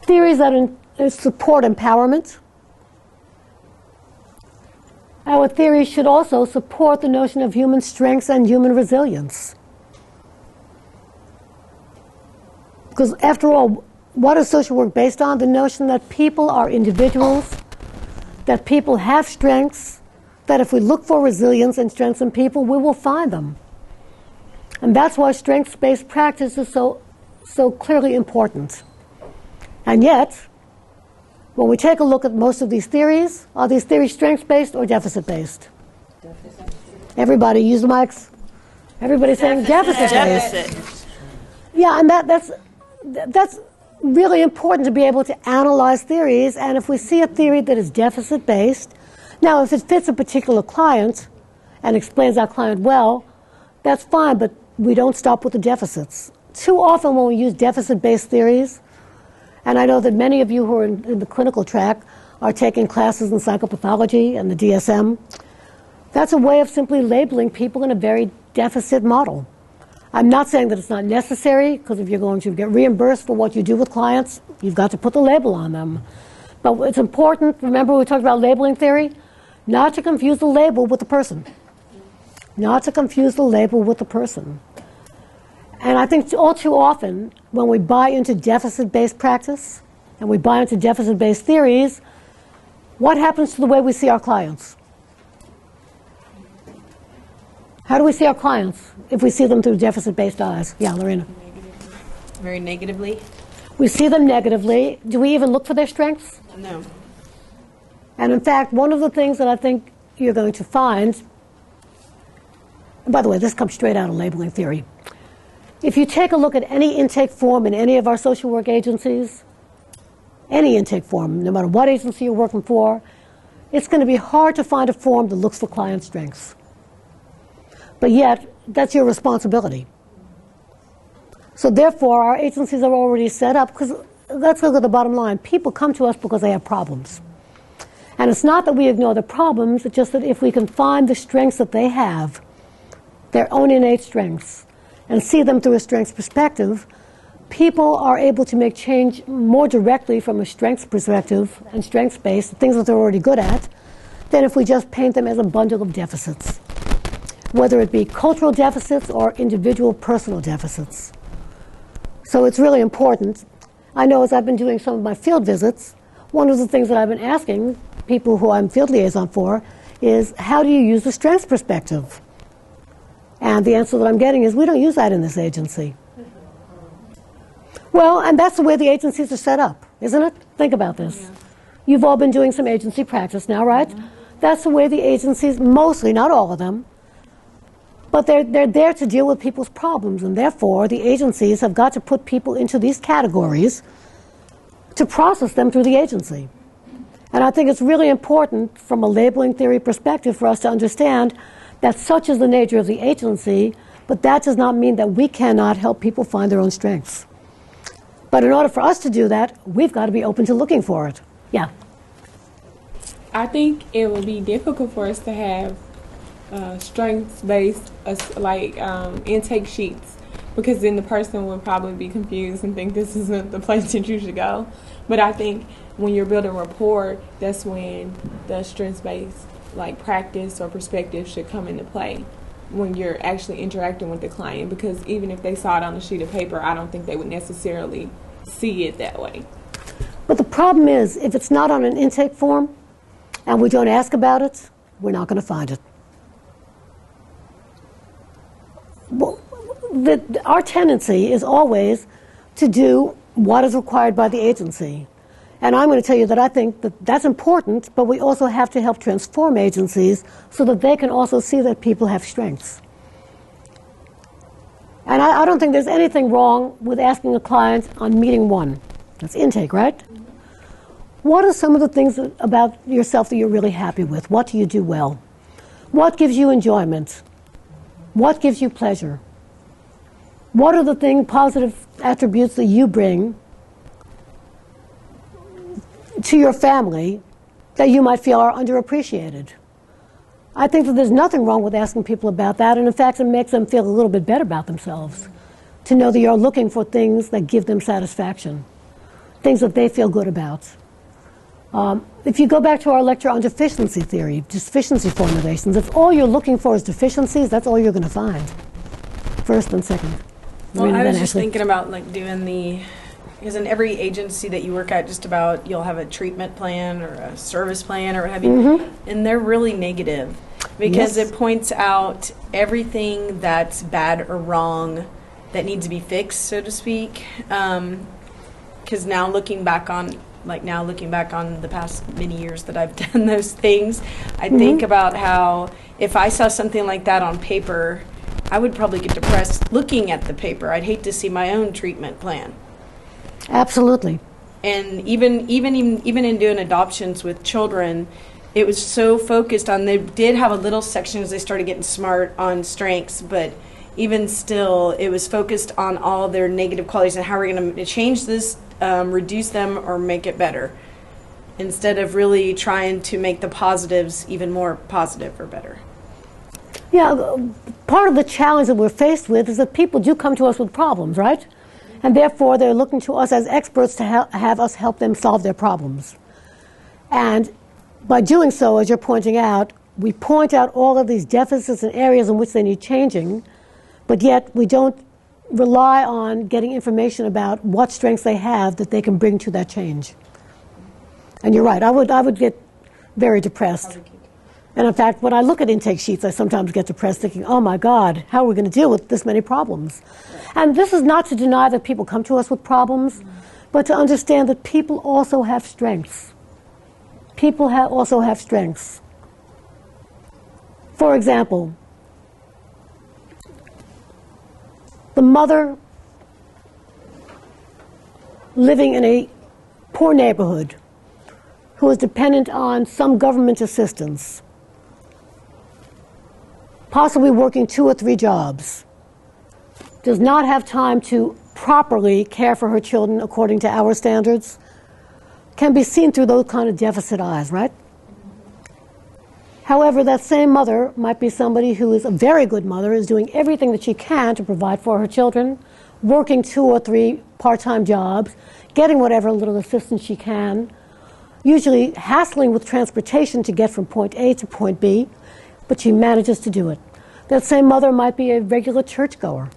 theories that support empowerment. Our theories should also support the notion of human strengths and human resilience. Because after all, what is social work based on? The notion that people are individuals, that people have strengths, that if we look for resilience and strengths in people, we will find them. And that's why strengths-based practice is so clearly important. And yet, when we take a look at most of these theories, are these theories strengths-based or deficit-based? Deficit. Everybody, use the mics. Everybody's saying deficit-based. Yeah, and that's really important to be able to analyze theories, and if we see a theory that is deficit-based, now if it fits a particular client and explains that client well, that's fine, but we don't stop with the deficits. Too often when we use deficit-based theories, and I know that many of you who are in the clinical track are taking classes in psychopathology and the DSM, that's a way of simply labeling people in a very deficit model. I'm not saying that it's not necessary, because if you're going to get reimbursed for what you do with clients, you've got to put the label on them. But it's important, remember we talked about labeling theory, not to confuse the label with the person. Not to confuse the label with the person. And I think all too often, when we buy into deficit-based practice, and we buy into deficit-based theories, what happens to the way we see our clients? How do we see our clients if we see them through deficit-based eyes? Yeah, Lorena. Very negatively. We see them negatively. Do we even look for their strengths? No. And in fact, one of the things that I think you're going to find, and by the way, this comes straight out of labeling theory. If you take a look at any intake form in any of our social work agencies, any intake form, no matter what agency you're working for, it's going to be hard to find a form that looks for client strengths. But yet, that's your responsibility. So therefore, our agencies are already set up, because let's look at the bottom line. People come to us because they have problems. And it's not that we ignore the problems, it's just that if we can find the strengths that they have, their own innate strengths, and see them through a strengths perspective, people are able to make change more directly from a strengths perspective and strengths-based, things that they're already good at, than if we just paint them as a bundle of deficits, whether it be cultural deficits or individual personal deficits. So it's really important. I know as I've been doing some of my field visits, one of the things that I've been asking people who I'm field liaison for is, how do you use the strengths perspective? And the answer that I'm getting is, we don't use that in this agency. Well, and that's the way the agencies are set up, isn't it? Think about this. Yeah. You've all been doing some agency practice now, right? Mm-hmm. That's the way the agencies, mostly, not all of them, but they're there to deal with people's problems, and therefore the agencies have got to put people into these categories to process them through the agency. And I think it's really important from a labeling theory perspective for us to understand that such is the nature of the agency, but that does not mean that we cannot help people find their own strengths. But in order for us to do that, we've got to be open to looking for it. Yeah. I think it would be difficult for us to have strengths-based intake sheets, because then the person would probably be confused and think this isn't the place that you should go. But I think when you're building rapport, that's when the strengths-based like practice or perspective should come into play when you're actually interacting with the client, because even if they saw it on a sheet of paper, I don't think they would necessarily see it that way. But the problem is, if it's not on an intake form and we don't ask about it, we're not going to find it. Our tendency is always to do what is required by the agency. And I'm going to tell you that I think that that's important, but we also have to help transform agencies so that they can also see that people have strengths. And I don't think there's anything wrong with asking a client on meeting one. That's intake, right? What are some of the things about yourself that you're really happy with? What do you do well? What gives you enjoyment? What gives you pleasure? What are the positive attributes that you bring to your family that you might feel are underappreciated? I think that there's nothing wrong with asking people about that, and in fact it makes them feel a little bit better about themselves to know that you're looking for things that give them satisfaction, things that they feel good about. If you go back to our lecture on deficiency theory, deficiency formulations, if all you're looking for is deficiencies, that's all you're going to find, first and second. Well, I was just thinking about like doing because in every agency that you work at, just about you'll have a treatment plan or a service plan or what have you, and they're really negative because it points out everything that's bad or wrong that needs to be fixed, so to speak. Because now looking back on the past many years that I've done those things, I think about how if I saw something like that on paper, I would probably get depressed looking at the paper. I'd hate to see my own treatment plan. Absolutely. And even in doing adoptions with children, it was so focused on, they did have a little section as they started getting smart on strengths, but even still, it was focused on all their negative qualities and how we're going to change this, reduce them, or make it better, instead of really trying to make the positives even more positive or better. Yeah, part of the challenge that we're faced with is that people do come to us with problems, right? And therefore, they're looking to us as experts to have us help them solve their problems. And by doing so, as you're pointing out, we point out all of these deficits and areas in which they need changing, but yet we don't rely on getting information about what strengths they have that they can bring to that change. And you're right, I would get very depressed. And in fact, when I look at intake sheets, I sometimes get depressed thinking, oh my God, how are we going to deal with this many problems? And this is not to deny that people come to us with problems, but to understand that people also have strengths. People also have strengths. For example, the mother living in a poor neighborhood who is dependent on some government assistance, possibly working 2 or 3 jobs, does not have time to properly care for her children according to our standards, can be seen through those kind of deficit eyes, right? However, that same mother might be somebody who is a very good mother, is doing everything that she can to provide for her children, working 2 or 3 part-time jobs, getting whatever little assistance she can, usually hassling with transportation to get from point A to point B, but she manages to do it. That same mother might be a regular churchgoer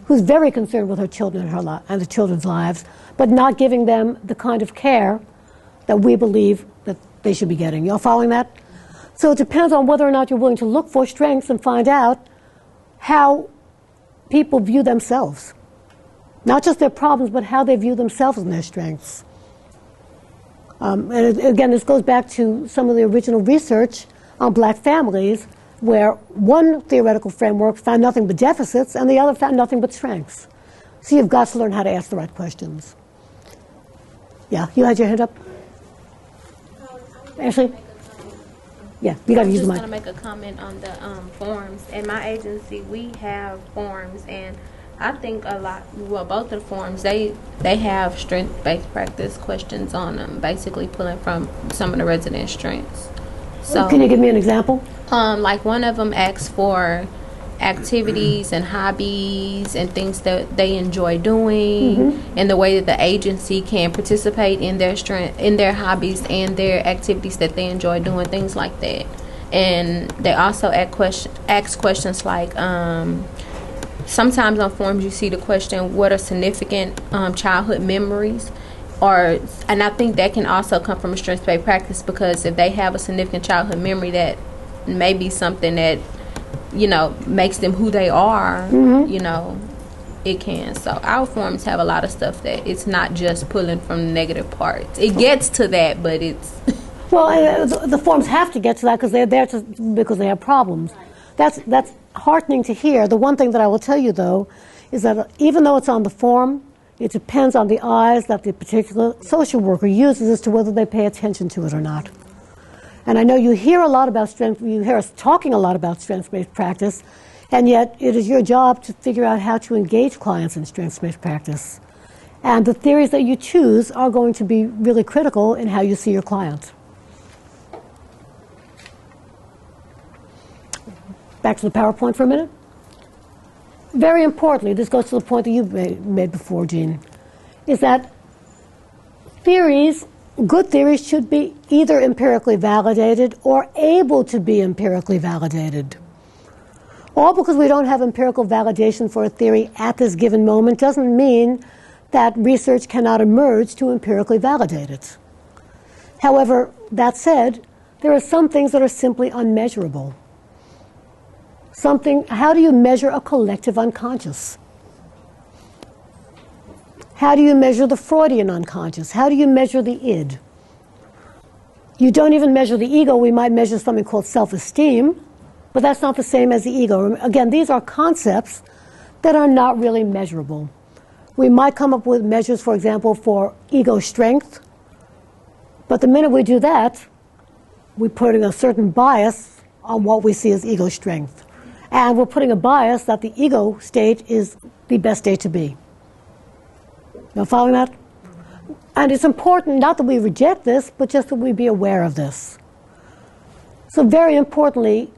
who's very concerned with her children and the children's lives, but not giving them the kind of care that we believe that they should be getting. Y'all following that? So it depends on whether or not you're willing to look for strengths and find out how people view themselves. Not just their problems, but how they view themselves and their strengths. And again, this goes back to some of the original research on black families, where one theoretical framework found nothing but deficits and the other found nothing but strengths. So you've got to learn how to ask the right questions. Yeah, you had your hand up? Ashley? Yeah, you got to use the mic. I'm just going to make a comment on the forms. In my agency, we have forms, and I think both of the forms, they have strength-based practice questions on them, basically pulling from some of the resident strengths. So, can you give me an example? Like one of them asks for activities and hobbies and things that they enjoy doing, and the way that the agency can participate in their hobbies and their activities that they enjoy doing, things like that. And they also ask questions like, sometimes on forms you see the question, what are significant childhood memories? And I think that can also come from a strengths-based practice, because if they have a significant childhood memory that may be something that, makes them who they are, it can. So our forms have a lot of stuff that it's not just pulling from the negative parts. It gets to that, but it's... Well, the forms have to get to that because they're there because they have problems. That's heartening to hear. The one thing that I will tell you, though, is that even though it's on the form, it depends on the eyes that the particular social worker uses as to whether they pay attention to it or not. And I know you hear a lot about you hear us talking a lot about strengths-based practice, and yet it is your job to figure out how to engage clients in strengths-based practice. And the theories that you choose are going to be really critical in how you see your client. Back to the PowerPoint for a minute. Very importantly, this goes to the point that you made before, Jean, is that good theories should be either empirically validated or able to be empirically validated. All because we don't have empirical validation for a theory at this given moment doesn't mean that research cannot emerge to empirically validate it. However, that said, there are some things that are simply unmeasurable. How do you measure a collective unconscious? How do you measure the Freudian unconscious? How do you measure the id? You don't even measure the ego. We might measure something called self-esteem, but that's not the same as the ego. Again, these are concepts that are not really measurable. We might come up with measures, for example, for ego strength, but the minute we do that, we're putting a certain bias on what we see as ego strength. And we're putting a bias that the ego state is the best state to be. You following that? And it's important not that we reject this, but just that we be aware of this. So very importantly,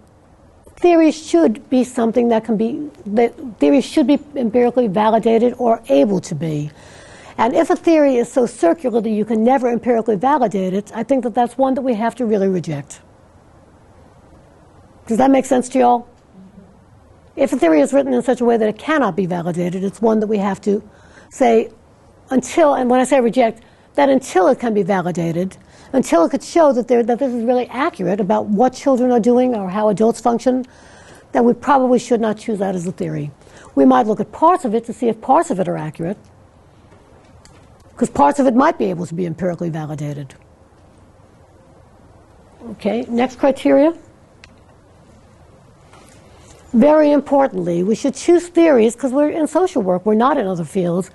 theories should be something theories should be empirically validated or able to be. And if a theory is so circular that you can never empirically validate it, I think that that's one that we have to really reject. Does that make sense to you all? If a theory is written in such a way that it cannot be validated, it's one that we have to say until, and when I say reject, that until it can be validated, until it could show that this is really accurate about what children are doing or how adults function, then we probably should not choose that as a theory. We might look at parts of it to see if parts of it are accurate, because parts of it might be able to be empirically validated. Okay, next criteria. Very importantly, we should choose theories, because we're in social work, we're not in other fields,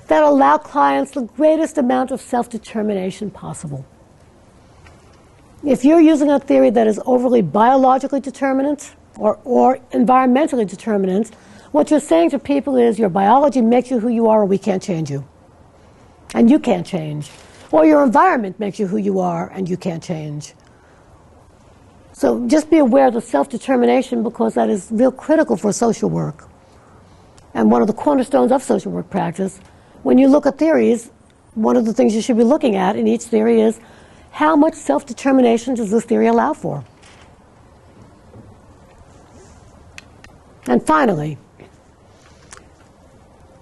that allow clients the greatest amount of self-determination possible. If you're using a theory that is overly biologically determinant or environmentally determinant, what you're saying to people is your biology makes you who you are, or we can't change you. And you can't change. Or your environment makes you who you are, and you can't change. So just be aware of the self-determination, because that is real critical for social work. And one of the cornerstones of social work practice, when you look at theories, one of the things you should be looking at in each theory is how much self-determination does this theory allow for? And finally,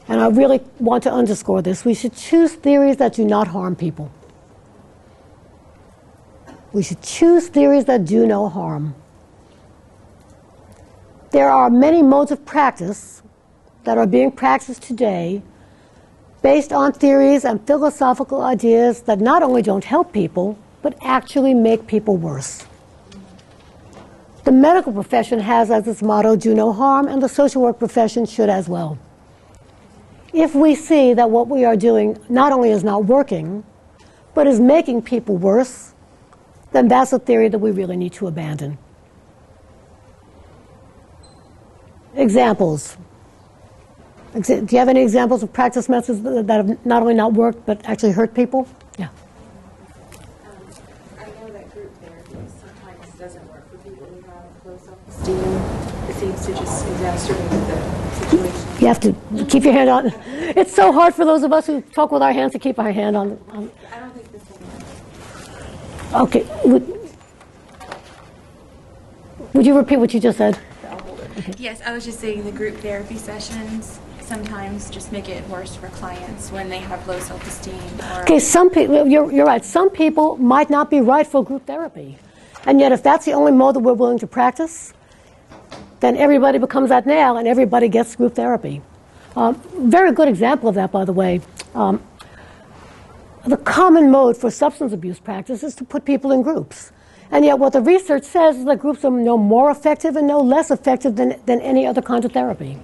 and I really want to underscore this, we should choose theories that do not harm people. We should choose theories that do no harm. There are many modes of practice that are being practiced today based on theories and philosophical ideas that not only don't help people, but actually make people worse. The medical profession has as its motto, do no harm, and the social work profession should as well. If we see that what we are doing not only is not working, but is making people worse, then that's a theory that we really need to abandon. Examples. Do you have any examples of practice methods that have not only not worked, but actually hurt people? Yeah. I know that group therapy sometimes doesn't doesn't work for people who have low self-esteem. It seems to just exacerbate the situation. You have to keep your hand on. It's so hard for those of us who talk with our hands to keep our hand on. I don't think this will work. Okay. Would you repeat what you just said? Okay. Yes, I was just saying the group therapy sessions sometimes just make it worse for clients when they have low self-esteem. Okay, some people, you're right. Some people might not be right for group therapy. And yet if that's the only mode that we're willing to practice, then everybody becomes that now and everybody gets group therapy. Very good example of that, by the way. The common mode for substance abuse practice is to put people in groups. And yet what the research says is that groups are no more effective and no less effective than any other kind of therapy.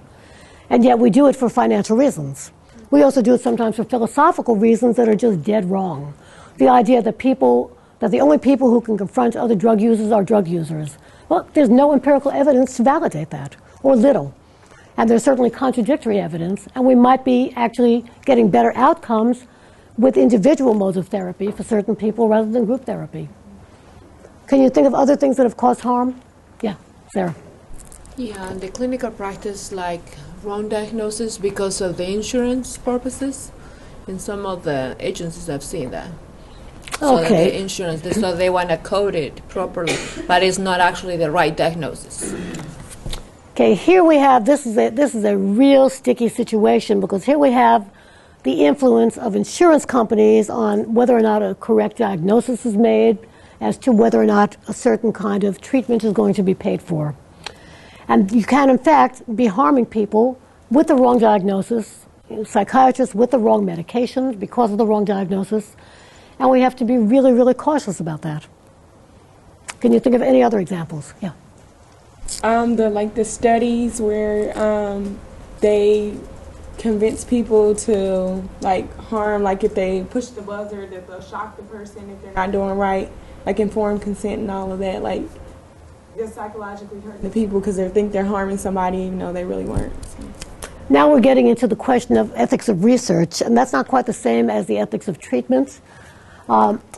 And yet we do it for financial reasons. We also do it sometimes for philosophical reasons that are just dead wrong. The idea that the only people who can confront other drug users are drug users. Well, there's no empirical evidence to validate that, or little. And there's certainly contradictory evidence, and we might be actually getting better outcomes with individual modes of therapy for certain people rather than group therapy. Can you think of other things that have caused harm? Yeah, Sarah. Yeah, and the clinical practice, like wrong diagnosis because of the insurance purposes. In some of the agencies, I've seen that. So that the insurance, so they want to code it properly, but it's not actually the right diagnosis. Okay, here we have, this is a real sticky situation because here we have the influence of insurance companies on whether or not a correct diagnosis is made, as to whether or not a certain kind of treatment is going to be paid for. And you can, in fact, be harming people with the wrong diagnosis, psychiatrists with the wrong medications because of the wrong diagnosis, and we have to be really, really cautious about that. Can you think of any other examples? Yeah. The studies where they convince people to harm, if they push the buzzer, that they'll shock the person if they're not doing right. Informed consent and all of that, they're psychologically hurting the people because they think they're harming somebody even though they really weren't. So. Now we're getting into the question of ethics of research, and that's not quite the same as the ethics of treatment.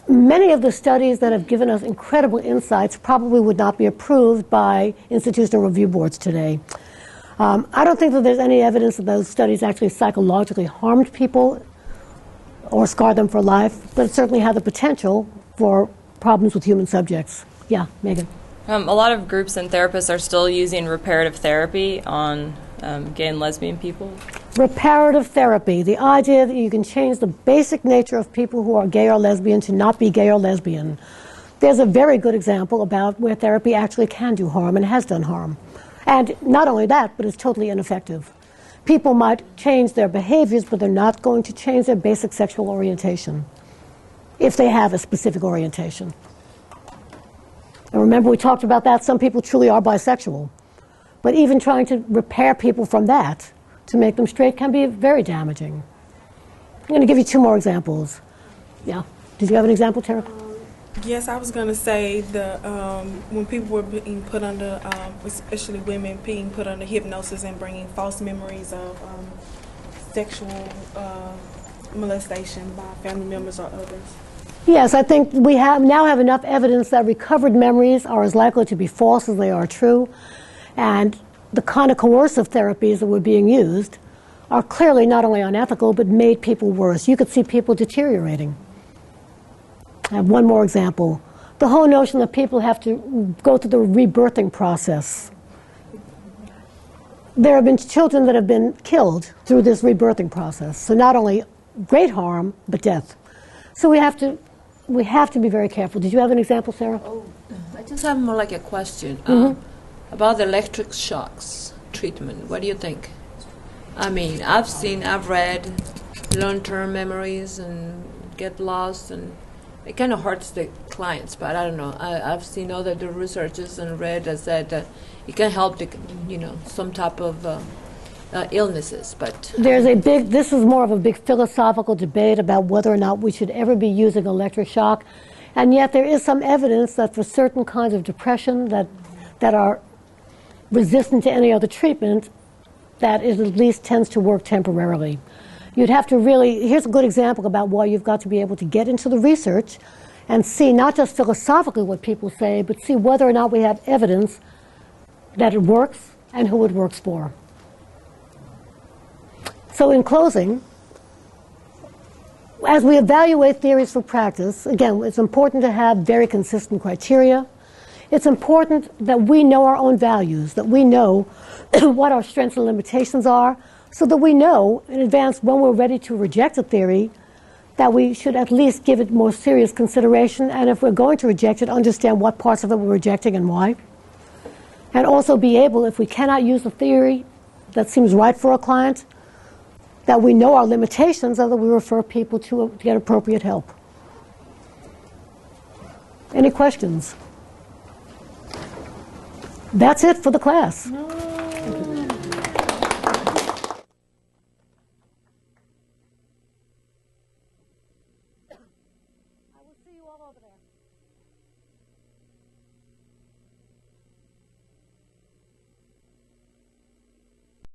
Many of the studies that have given us incredible insights probably would not be approved by institutional review boards today. I don't think that there's any evidence that those studies actually psychologically harmed people or scarred them for life, but it certainly had the potential for problems with human subjects. Yeah, Megan. A lot of groups and therapists are still using reparative therapy on gay and lesbian people. Reparative therapy, the idea that you can change the basic nature of people who are gay or lesbian to not be gay or lesbian. There's a very good example about where therapy actually can do harm and has done harm. And not only that, but it's totally ineffective. People might change their behaviors, but they're not going to change their basic sexual orientation, if they have a specific orientation. And remember, we talked about that. Some people truly are bisexual. But even trying to repair people from that to make them straight can be very damaging. I'm going to give you two more examples. Yeah. Did you have an example, Tara? Yes, I was going to say when people were being put under, especially women, being put under hypnosis and bringing false memories of sexual molestation by family members or others. Yes, I think we now have enough evidence that recovered memories are as likely to be false as they are true. And the kind of coercive therapies that were being used are clearly not only unethical, but made people worse. You could see people deteriorating. I have one more example. The whole notion that people have to go through the rebirthing process. There have been children that have been killed through this rebirthing process. So not only great harm, but death. So we have to be very careful. Did you have an example, Sarah? Oh, I just have more like a question about the electric shocks treatment. What do you think? I mean, I've read long-term memories and get lost, and it kind of hurts the clients. But I don't know. I've seen other researchers and read that said it can help some type of illnesses, but this is more of a big philosophical debate about whether or not we should ever be using electric shock, and yet there is some evidence that for certain kinds of depression that are resistant to any other treatment, that it at least tends to work temporarily. You'd have to here's a good example about why you've got to be able to get into the research and see not just philosophically what people say, but see whether or not we have evidence that it works and who it works for. So in closing, as we evaluate theories for practice, again, it's important to have very consistent criteria. It's important that we know our own values, that we know what our strengths and limitations are, so that we know in advance when we're ready to reject a theory, that we should at least give it more serious consideration, and if we're going to reject it, understand what parts of it we're rejecting and why. And also be able, if we cannot use a theory that seems right for a client, that we know our limitations, and that we refer people to get appropriate help. Any questions? That's it for the class.